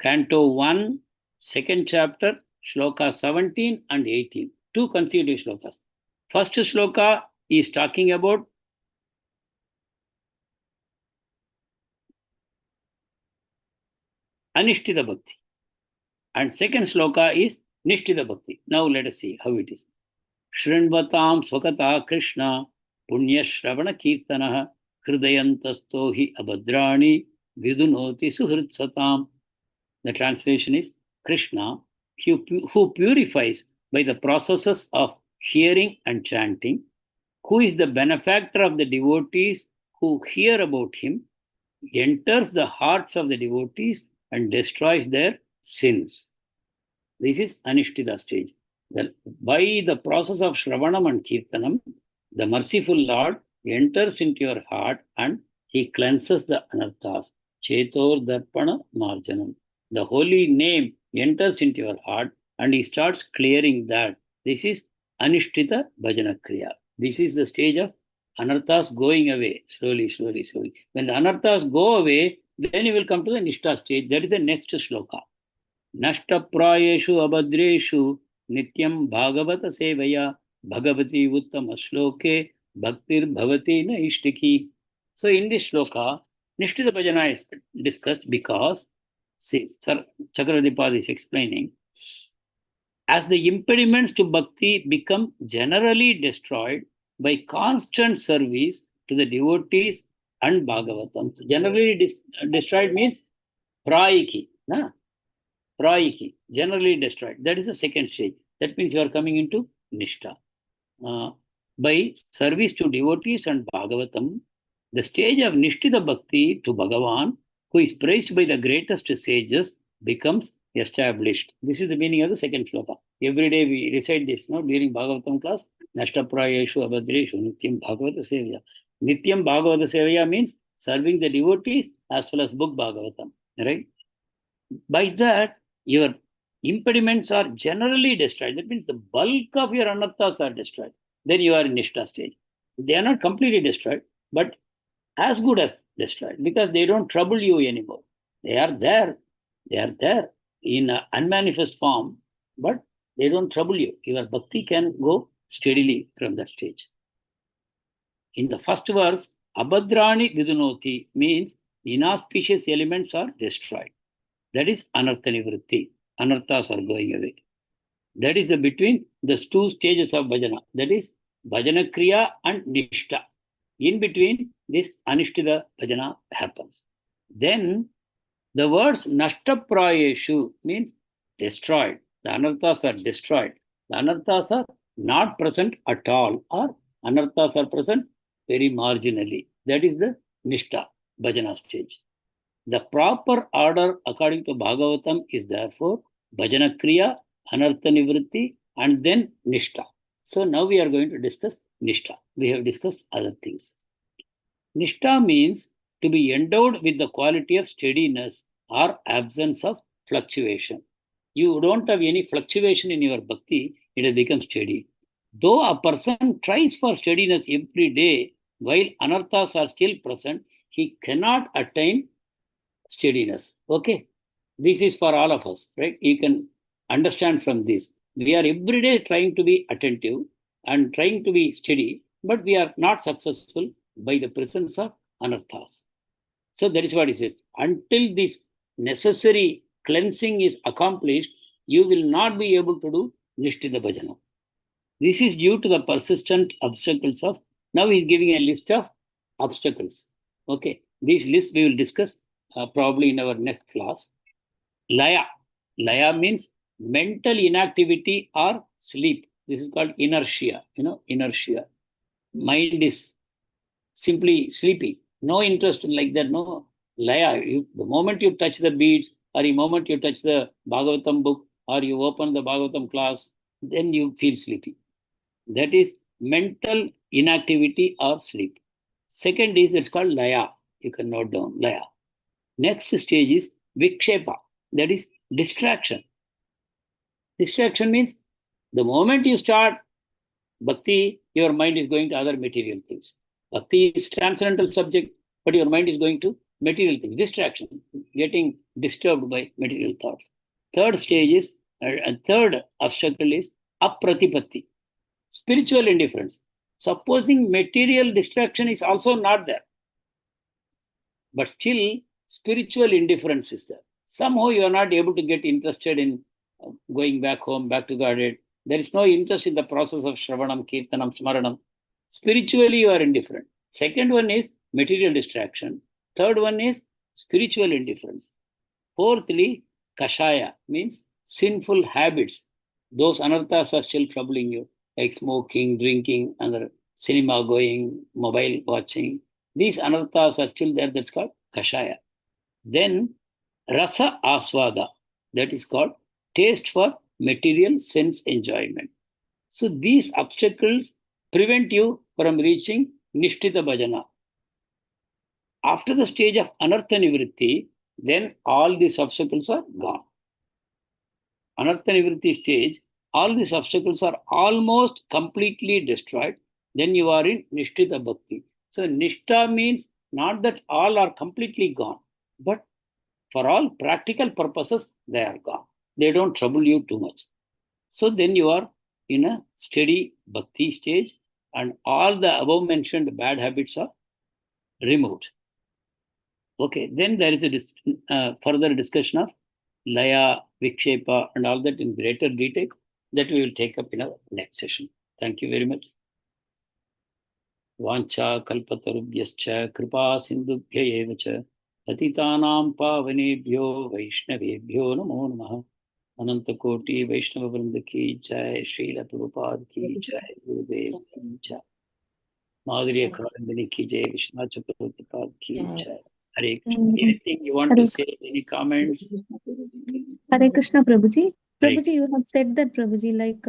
Canto 1, 2nd chapter, shloka 17 and 18. 2 consecutive slokas. First shloka is talking about Anishtita Bhakti. And second sloka is Nishtita Bhakti. Now let us see how it is. Shrinvatam Swakata Krishna Punya Shravana Kirtanaha Hridayantasto hi Abhadrani Vidunoti Suhritsatam. The translation is Krishna, who purifies by the processes of hearing and chanting, who is the benefactor of the devotees who hear about him, enters the hearts of the devotees and destroys their sins. This is Anishtita stage. By the process of Shravanam and Kirtanam, the merciful Lord enters into your heart and he cleanses the anarthas. Chetor Darpana Marjanam. The holy name enters into your heart and he starts clearing that. This is Anishtita Bhajana Kriya. This is the stage of anarthas going away slowly, slowly, slowly. When the anarthas go away, then you will come to the Nishtha stage. That is the next shloka. Nashtaprayeshu abhadreshu nityam bhagavata sevaya bhagavati uttama shloke bhaktir bhavati na ishtiki. So in this shloka, Nishtita Bhajana is discussed because, see, Sir Chakradipad is explaining, as the impediments to bhakti become generally destroyed by constant service to the devotees and Bhagavatam. Generally destroyed means prayiki, prayiki, generally destroyed. That is the second stage. That means you are coming into Nishtha. By service to devotees and Bhagavatam, the stage of Nishtita Bhakti to Bhagavan, who is praised by the greatest sages, becomes established. This is the meaning of the second shloka. Every day we recite this during Bhagavatam class. Nashtaprayeshu abhadreshu nityam bhagavata sevaya. Nityam bhagavata sevaya means serving the devotees as well as book Bhagavatam. Right? By that, your impediments are generally destroyed. That means the bulk of your anarthas are destroyed. Then you are in Nishtha stage. They are not completely destroyed, but as good as destroyed because they don't trouble you anymore. They are there. They are there in an unmanifest form, but they don't trouble you. Your bhakti can go steadily from that stage. In the first verse, Abhadrani Vidunoti means inauspicious elements are destroyed. That is Anartha Nivritti. Anarthas are going away. That is the between the 2 stages of bhajana. That is Bhajana Kriya and Nishtha. In between, this Anishtita Bhajana happens. Then the words Nashtaprayeshu means destroyed. The anarthas are destroyed. The anarthas are not present at all, or anarthas are present very marginally. That is the Nishtha Bhajana stage. The proper order according to Bhagavatam is therefore Bhajana Kriya, Anartha Nivritti, and then Nishtha. So now we are going to discuss Nishtha. We have discussed other things. Nishtha means to be endowed with the quality of steadiness or absence of fluctuation. You don't have any fluctuation in your bhakti, it has become steady. Though a person tries for steadiness every day, while anarthas are still present, he cannot attain steadiness. Okay? This is for all of us, right? You can understand from this. We are every day trying to be attentive and trying to be steady, but we are not successful by the presence of anarthas. So that is what he says. Until this necessary cleansing is accomplished, you will not be able to do Nishtita Bhajana. This is due to the persistent obstacles of, now he is giving a list of obstacles. Okay, this list we will discuss probably in our next class. Laya. Laya means mental inactivity or sleep. This is called inertia, inertia. Mind is simply sleepy. No interest in like that, no. Laya, the moment you touch the beads or the moment you touch the Bhagavatam book or you open the Bhagavatam class, then you feel sleepy. That is mental inactivity or sleep. Second is, it's called laya. You can note down laya. Next stage is vikshepa, that is distraction. Distraction means the moment you start bhakti, your mind is going to other material things. Bhakti is transcendental subject, but your mind is going to material things. Distraction, getting disturbed by material thoughts. Third stage is, third obstacle is apratipatti, spiritual indifference. Supposing material distraction is also not there, but still spiritual indifference is there. Somehow you are not able to get interested in going back home, back to Godhead. There is no interest in the process of Shravanam, Kirtanam, Smaranam. Spiritually, you are indifferent. Second one is material distraction. Third one is spiritual indifference. Fourthly, kashaya means sinful habits. Those anarthas are still troubling you, like smoking, drinking, and cinema going, mobile watching. These anarthas are still there. That's called kashaya. Then rasa aswada, that is called taste for material sense enjoyment. So these obstacles prevent you from reaching nishtita bhajana. After the stage of anartha nivritti, then all these obstacles are gone. Anartha nivritti stage, all these obstacles are almost completely destroyed. Then you are in nishtita bhakti. So nishta means not that all are completely gone, but for all practical purposes, they are gone. They don't trouble you too much. So then you are in a steady bhakti stage, and all the above mentioned bad habits are removed. Okay, then there is a further discussion of laya, vikshepa, and all that in greater detail that we will take up in our next session. Thank you very much. Vancha kalpatarubhyascha kripa sindhubhya eva cha patitanam pavanebhyo vaishnavebhyo namo namaha. अनंत कोटि वैष्णव वृंद की जय, श्रील प्रभुपाद की जय, गुरुदेव की जय, माधुर्य कादंबिनी की जय, विश्वनाथ चक्रवर्ती की जय. Hare Krishna. Anything you want to say? Any comments? Hare Krishna, Prabhuji. Hare Prabhuji, you have said that, Prabhuji, like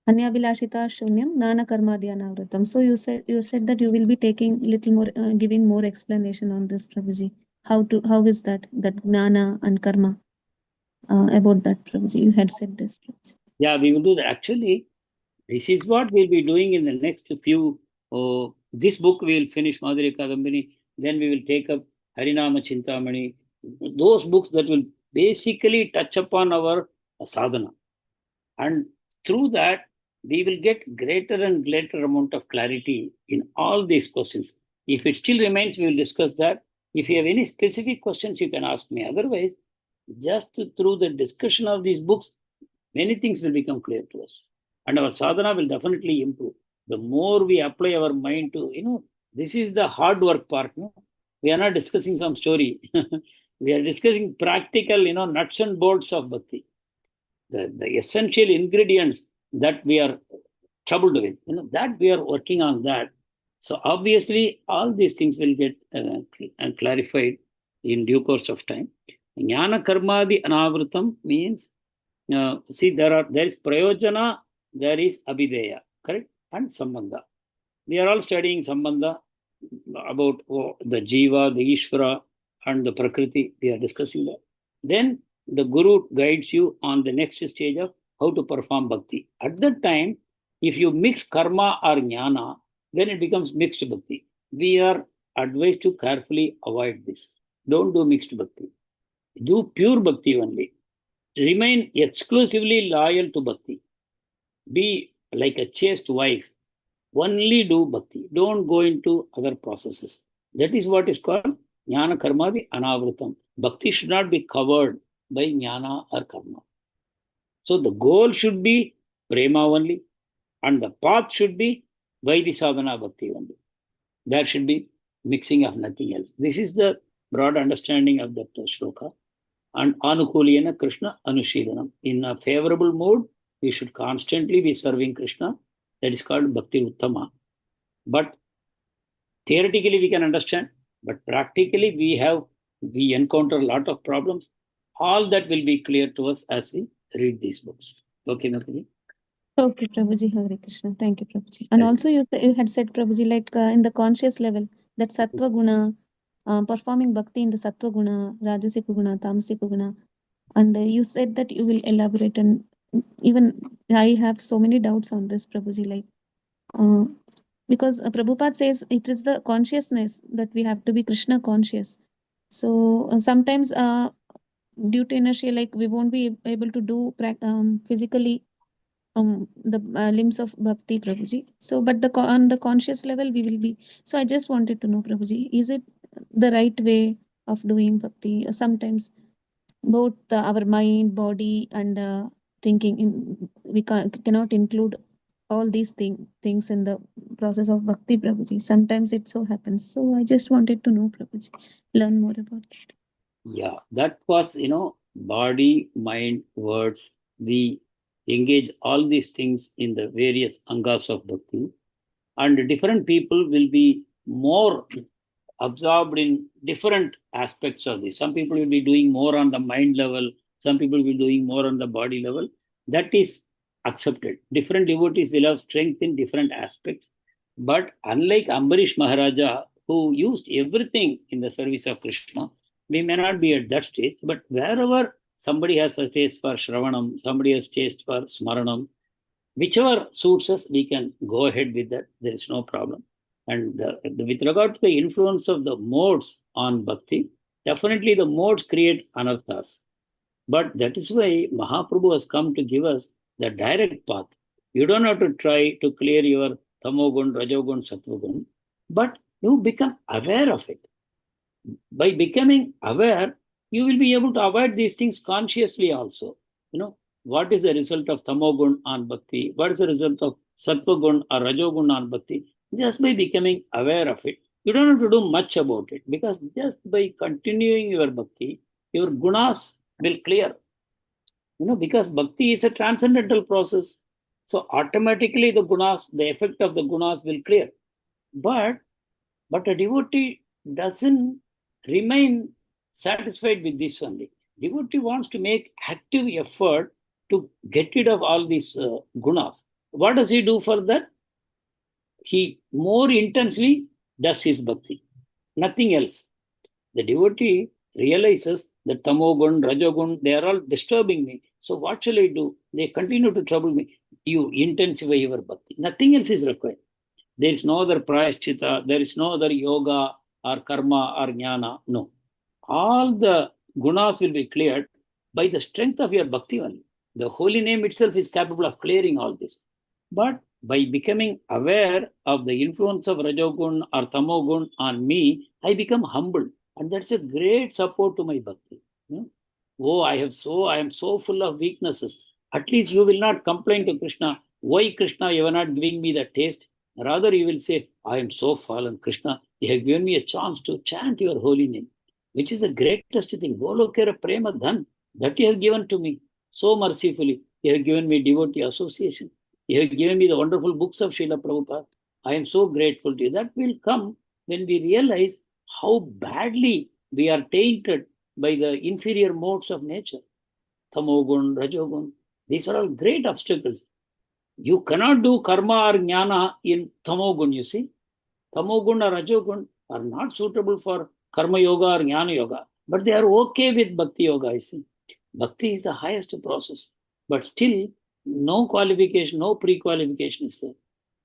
Anya Vilashita Shunyam, Nana Karmadhyanavratam. So you said that you will be taking little more, giving more explanation on this, Prabhuji. How is that Gnana and Karma? About that, Prabhuji, you had said this. Prabhuji. Yeah, we will do that. Actually, this is what we'll be doing in the next few. This book we will finish, Madhurya Kadambini. Then we will take up Harinama Chintamani. Those books that will basically touch upon our sadhana. And through that, we will get greater and greater amount of clarity in all these questions. If it still remains, we will discuss that. If you have any specific questions, you can ask me. Otherwise, just through the discussion of these books, many things will become clear to us. And our sadhana will definitely improve. The more we apply our mind to, this is the hard work part. No? We are not discussing some story. We are discussing practical, nuts and bolts of bhakti. The essential ingredients that we are troubled with, that we are working on that. So obviously, all these things will get clarified in due course of time. Jnana karmadi anavritam means, see, there is prayojana, there is abhideya, correct? And sambandha. We are all studying sambandha about the jiva, the ishvara, and the prakriti. We are discussing that. Then the guru guides you on the next stage of how to perform bhakti. At that time, if you mix karma or jnana, then it becomes mixed bhakti. We are advised to carefully avoid this. Don't do mixed bhakti. Do pure bhakti only. Remain exclusively loyal to bhakti. Be like a chaste wife. Only do bhakti. Don't go into other processes. That is what is called jnana karmadi anavritam. Bhakti should not be covered by jnana or karma. So the goal should be prema only, and the path should be vaidhi sadhana bhakti only. There should be mixing of nothing else. This is the broad understanding of that shloka. And anukuliyana Krishna anushilanam. In a favorable mood, we should constantly be serving Krishna. That is called bhakti uttama. But theoretically we can understand, but practically we encounter a lot of problems. All that will be clear to us as we read these books. Okay, Natalie? Okay, Prabhuji, Hare Krishna. Thank you, Prabhuji. And also, you had said, Prabhuji, like in the conscious level, that Sattva Guna, performing bhakti in the Sattva Guna, Rajasiku Guna, Tamasiku Guna. And you said that you will elaborate. And even I have so many doubts on this, Prabhuji. Like, because Prabhupada says it is the consciousness that we have to be Krishna conscious. So sometimes, due to inertia, like we won't be able to do physically the limbs of bhakti, Prabhuji. So, but on the conscious level, we will be. So, I just wanted to know, Prabhuji, is it the right way of doing bhakti? Sometimes both our mind, body, and thinking, we cannot include all these things in the process of bhakti, Prabhuji. Sometimes it so happens. So, I just wanted to know, Prabhuji, learn more about that. Yeah, that was, body, mind, words. We engage all these things in the various angas of bhakti. And different people will be more absorbed in different aspects of this. Some people will be doing more on the mind level, some people will be doing more on the body level. That is accepted. Different devotees will have strength in different aspects. But unlike Ambarish Maharaja, who used everything in the service of Krishna, we may not be at that stage. But wherever somebody has a taste for Shravanam, somebody has taste for Smaranam, whichever suits us, we can go ahead with that. There is no problem. And with regard to the influence of the modes on bhakti, definitely the modes create anarthas. But that is why Mahaprabhu has come to give us the direct path. You don't have to try to clear your tamogun, rajogun, sattvagun, but you become aware of it. By becoming aware, you will be able to avoid these things consciously also. What is the result of tamogun on bhakti? What is the result of sattvagun or rajogun on bhakti? Just by becoming aware of it. You don't have to do much about it, because just by continuing your bhakti, your gunas will clear. Because bhakti is a transcendental process. So automatically the gunas, the effect of the gunas will clear. But a devotee doesn't remain satisfied with this only. Devotee wants to make active effort to get rid of all these gunas. What does he do for that? He more intensely does his bhakti, nothing else. The devotee realizes that tamogun, rajogun, they are all disturbing me. So what shall I do? They continue to trouble me. You intensify your bhakti. Nothing else is required. There is no other prayashchita, there is no other yoga or karma or jnana. No. All the gunas will be cleared by the strength of your bhakti only. The holy name itself is capable of clearing all this. But by becoming aware of the influence of rajogun or tamogun on me, I become humble. And that's a great support to my bhakti. Oh, I am so full of weaknesses. At least you will not complain to Krishna, why Krishna, you are not giving me the taste? Rather, you will say, I am so fallen, Krishna. You have given me a chance to chant your holy name, which is the greatest thing. Golokera Prema Dhan, that you have given to me so mercifully. You have given me devotee association. You have given me the wonderful books of Srila Prabhupada. I am so grateful to you. That will come when we realize how badly we are tainted by the inferior modes of nature. Tamogun, Rajogun, these are all great obstacles. You cannot do karma or jnana in tamogun, you see. Tamogun or rajogun are not suitable for karma yoga or jnana yoga, but they are okay with bhakti yoga, you see. Bhakti is the highest process, but still no qualification, no pre-qualification is there.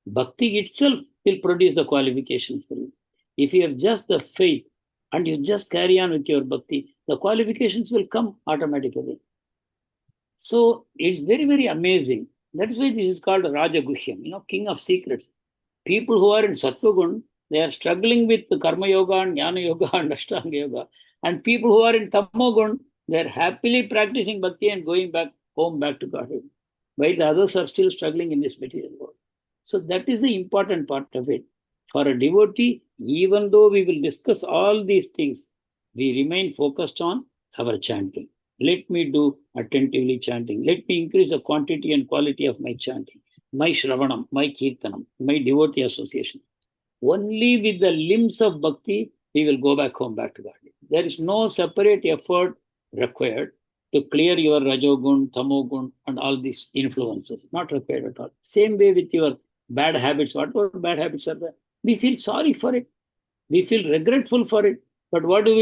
Bhakti itself will produce the qualification for you. If you have just the faith and you just carry on with your bhakti, the qualifications will come automatically. So it's very, very amazing. That's why this is called Rajaguhyam, king of secrets. People who are in Sattvagun, they are struggling with the Karma Yoga and Jnana Yoga and Ashtanga Yoga. And people who are in Tamogun, they are happily practicing bhakti and going back home, back to Godhead, while the others are still struggling in this material world. So that is the important part of it. For a devotee, even though we will discuss all these things, we remain focused on our chanting. Let me do attentively chanting. Let me increase the quantity and quality of my chanting, my Shravanam, my Kirtanam, my devotee association. Only with the limbs of bhakti, we will go back home, back to God. There is no separate effort required to clear your Rajogun, Tamogun, and all these influences. Not required at all. Same way with your bad habits. Whatever bad habits are there, we feel sorry for it. We feel regretful for it. But what do?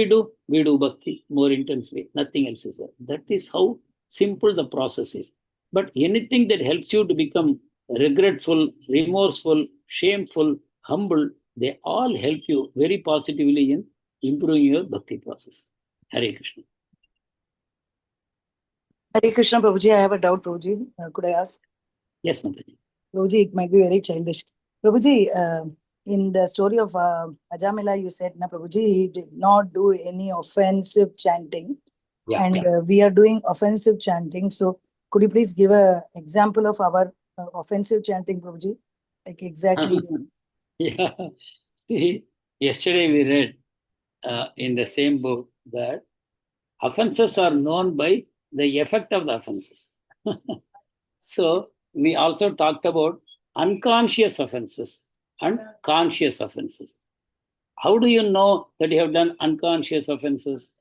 We do bhakti more intensely. Nothing else is there. That is how simple the process is. But anything that helps you to become regretful, remorseful, shameful, humble, they all help you very positively in improving your bhakti process. Hare Krishna. Hare Krishna, Prabhuji. I have a doubt, Prabhuji. Could I ask? Yes, Mataji. Prabhuji, it might be very childish. Prabhuji, in the story of Ajamila, you said, na Prabhuji, he did not do any offensive chanting. Yeah, And yeah. we are doing offensive chanting. So could you please give an example of our offensive chanting, Prabhuji? Like exactly. Yeah. See, yesterday we read in the same book that offenses are known by the effect of the offenses. So we also talked about unconscious offenses and conscious offenses. How do you know that you have done unconscious offenses?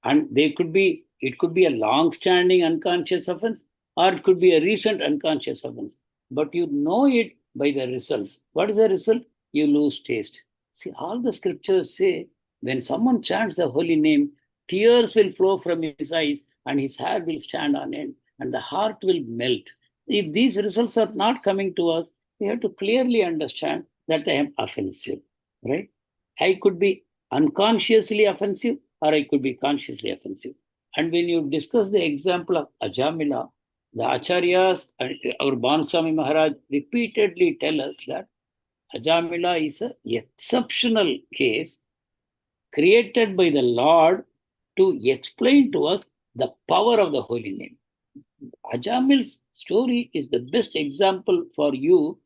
And it could be a long-standing unconscious offense, or it could be a recent unconscious offense. But you know it by the results. What is the result? You lose taste. See, all the scriptures say when someone chants the holy name, tears will flow from his eyes and his hair will stand on end and the heart will melt. If these results are not coming to us, we have to clearly understand that I am offensive, right? I could be unconsciously offensive or I could be consciously offensive. And when you discuss the example of Ajamila, the Acharyas and our Banswami Maharaj repeatedly tell us that Ajamila is an exceptional case created by the Lord to explain to us the power of the holy name. Ajamil's story is the best example for you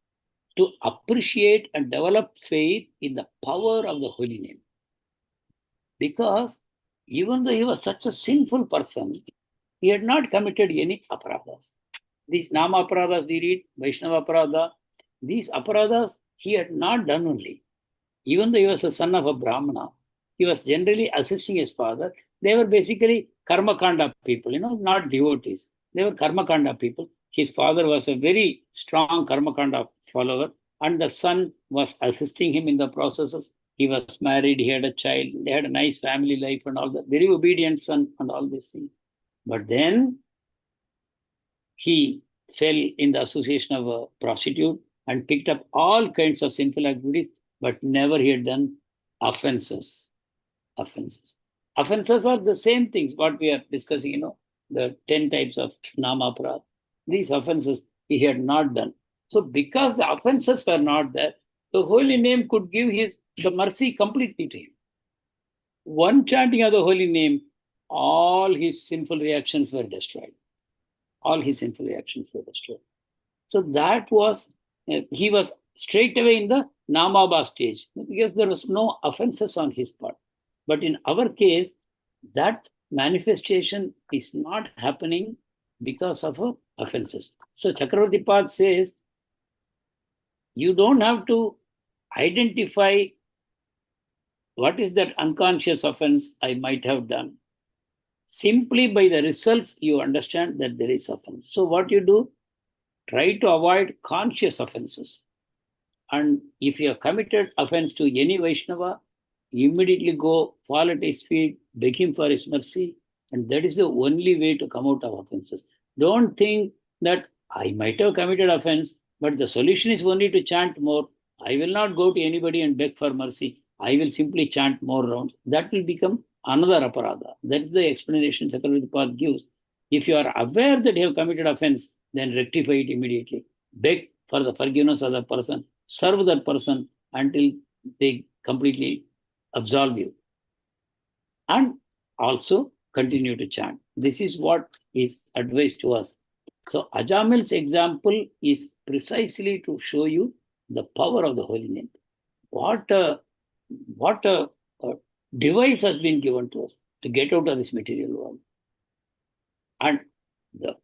to appreciate and develop faith in the power of the holy name. Because even though he was such a sinful person, he had not committed any aparadhas. These nama aparadhas we read, Vaishnava aparadha, these aparadhas he had not done only. Even though he was a son of a Brahmana, he was generally assisting his father. They were basically karmakanda people, not devotees. They were karmakanda people. His father was a very strong karmakanda follower, and the son was assisting him in the processes. He was married, he had a child, they had a nice family life and all that, very obedient son and all these things. But then he fell in the association of a prostitute and picked up all kinds of sinful activities, but never he had done offenses. Offenses. Offenses are the same things what we are discussing, the 10 types of nama aparadha. These offenses he had not done. So because the offenses were not there, the holy name could give the mercy completely to him. One chanting of the holy name, all his sinful reactions were destroyed. All his sinful reactions were destroyed. So that was, he was straight away in the Namabha stage because there was no offenses on his part. But in our case, that manifestation is not happening because of offenses. So Chakravarti Pad says, you don't have to identify what is that unconscious offense I might have done. Simply by the results, you understand that there is offense. So what you do, try to avoid conscious offenses. And if you have committed offense to any Vaishnava, immediately go, fall at his feet, beg him for his mercy. And that is the only way to come out of offenses. Don't think that I might have committed offense, but the solution is only to chant more. I will not go to anybody and beg for mercy. I will simply chant more rounds. That will become another aparadha. That is the explanation Chakravarti Pad gives. If you are aware that you have committed offense, then rectify it immediately. Beg for the forgiveness of the person. Serve that person until they completely absolve you. And also continue to chant. This is what is advised to us. So Ajamil's example is precisely to show you the power of the holy name. What a device has been given to us to get out of this material world. And the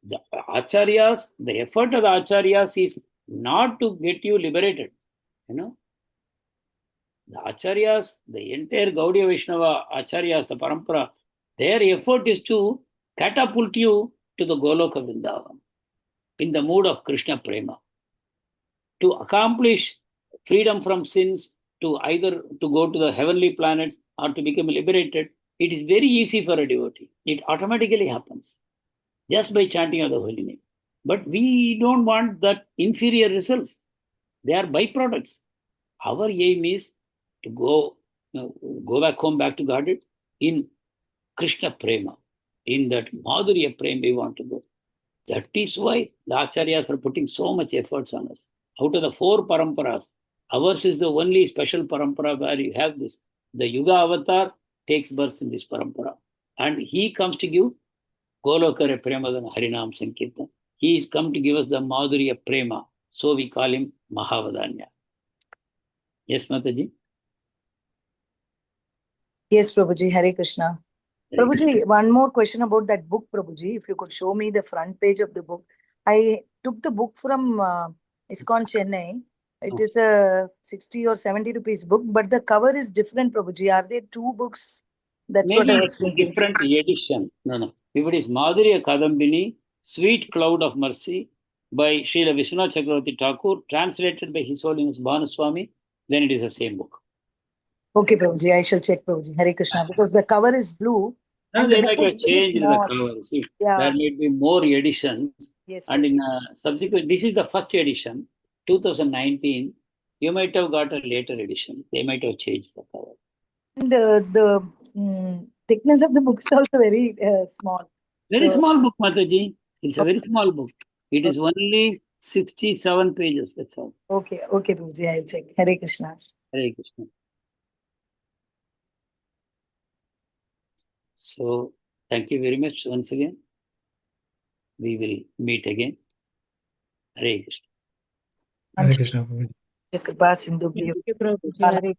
acharyas, the effort of the acharyas is not to get you liberated. The acharyas, the entire Gaudiya Vaishnava acharyas, the parampara, their effort is to catapult you to the Goloka Vrindavan in the mood of Krishna Prema. To accomplish freedom from sins, to either to go to the heavenly planets or to become liberated, it is very easy for a devotee. It automatically happens just by chanting of the holy name. But we don't want that inferior results. They are byproducts. Our aim is to go back home, back to Godhead in Krishna Prema. In that Madhurya Prema we want to go. That is why the Acharyas are putting so much efforts on us. Out of the 4 paramparas, ours is the only special parampara where you have this. The Yuga avatar takes birth in this parampara. And he comes to give Golokara Premadana Harinam Sankirtan. He is come to give us the Madhurya Prema. So we call him Mahavadanya. Yes, Mataji? Yes, Prabhuji, Hare Krishna. Prabhuji, one more question about that book, Prabhuji. If you could show me the front page of the book. I took the book from ISKCON Chennai. It is a 60 or 70 rupees book, but the cover is different, Prabhuji. Are there 2 books? That's Maybe what I was it's a thinking. different edition. No. If it is Madhurya Kadambini, Sweet Cloud of Mercy by Srila Vishwanath Chakravarti Thakur, translated by His Holiness Bhanuswami, then it is the same book. Okay, Prabhuji, I shall check, Prabhuji. Hare Krishna, because the cover is blue. No, and they the book might is have very changed the small. cover. See, Yeah. there might be more editions. Yes, And Prabhuji. in subsequent, this is the first edition, 2019. You might have got a later edition. They might have changed the cover. And the thickness of the book is also very small. Very So- small book, Mataji. It's a very small book. It is only 67 pages. That's all. Okay, Prabhuji, I'll check. Hare Krishna. Hare Krishna. So, thank you very much once again. We will meet again. Hare Krishna. Hare Krishna. Prabhuji. Kripa Sindhu Thank you, Prabhuji. Hare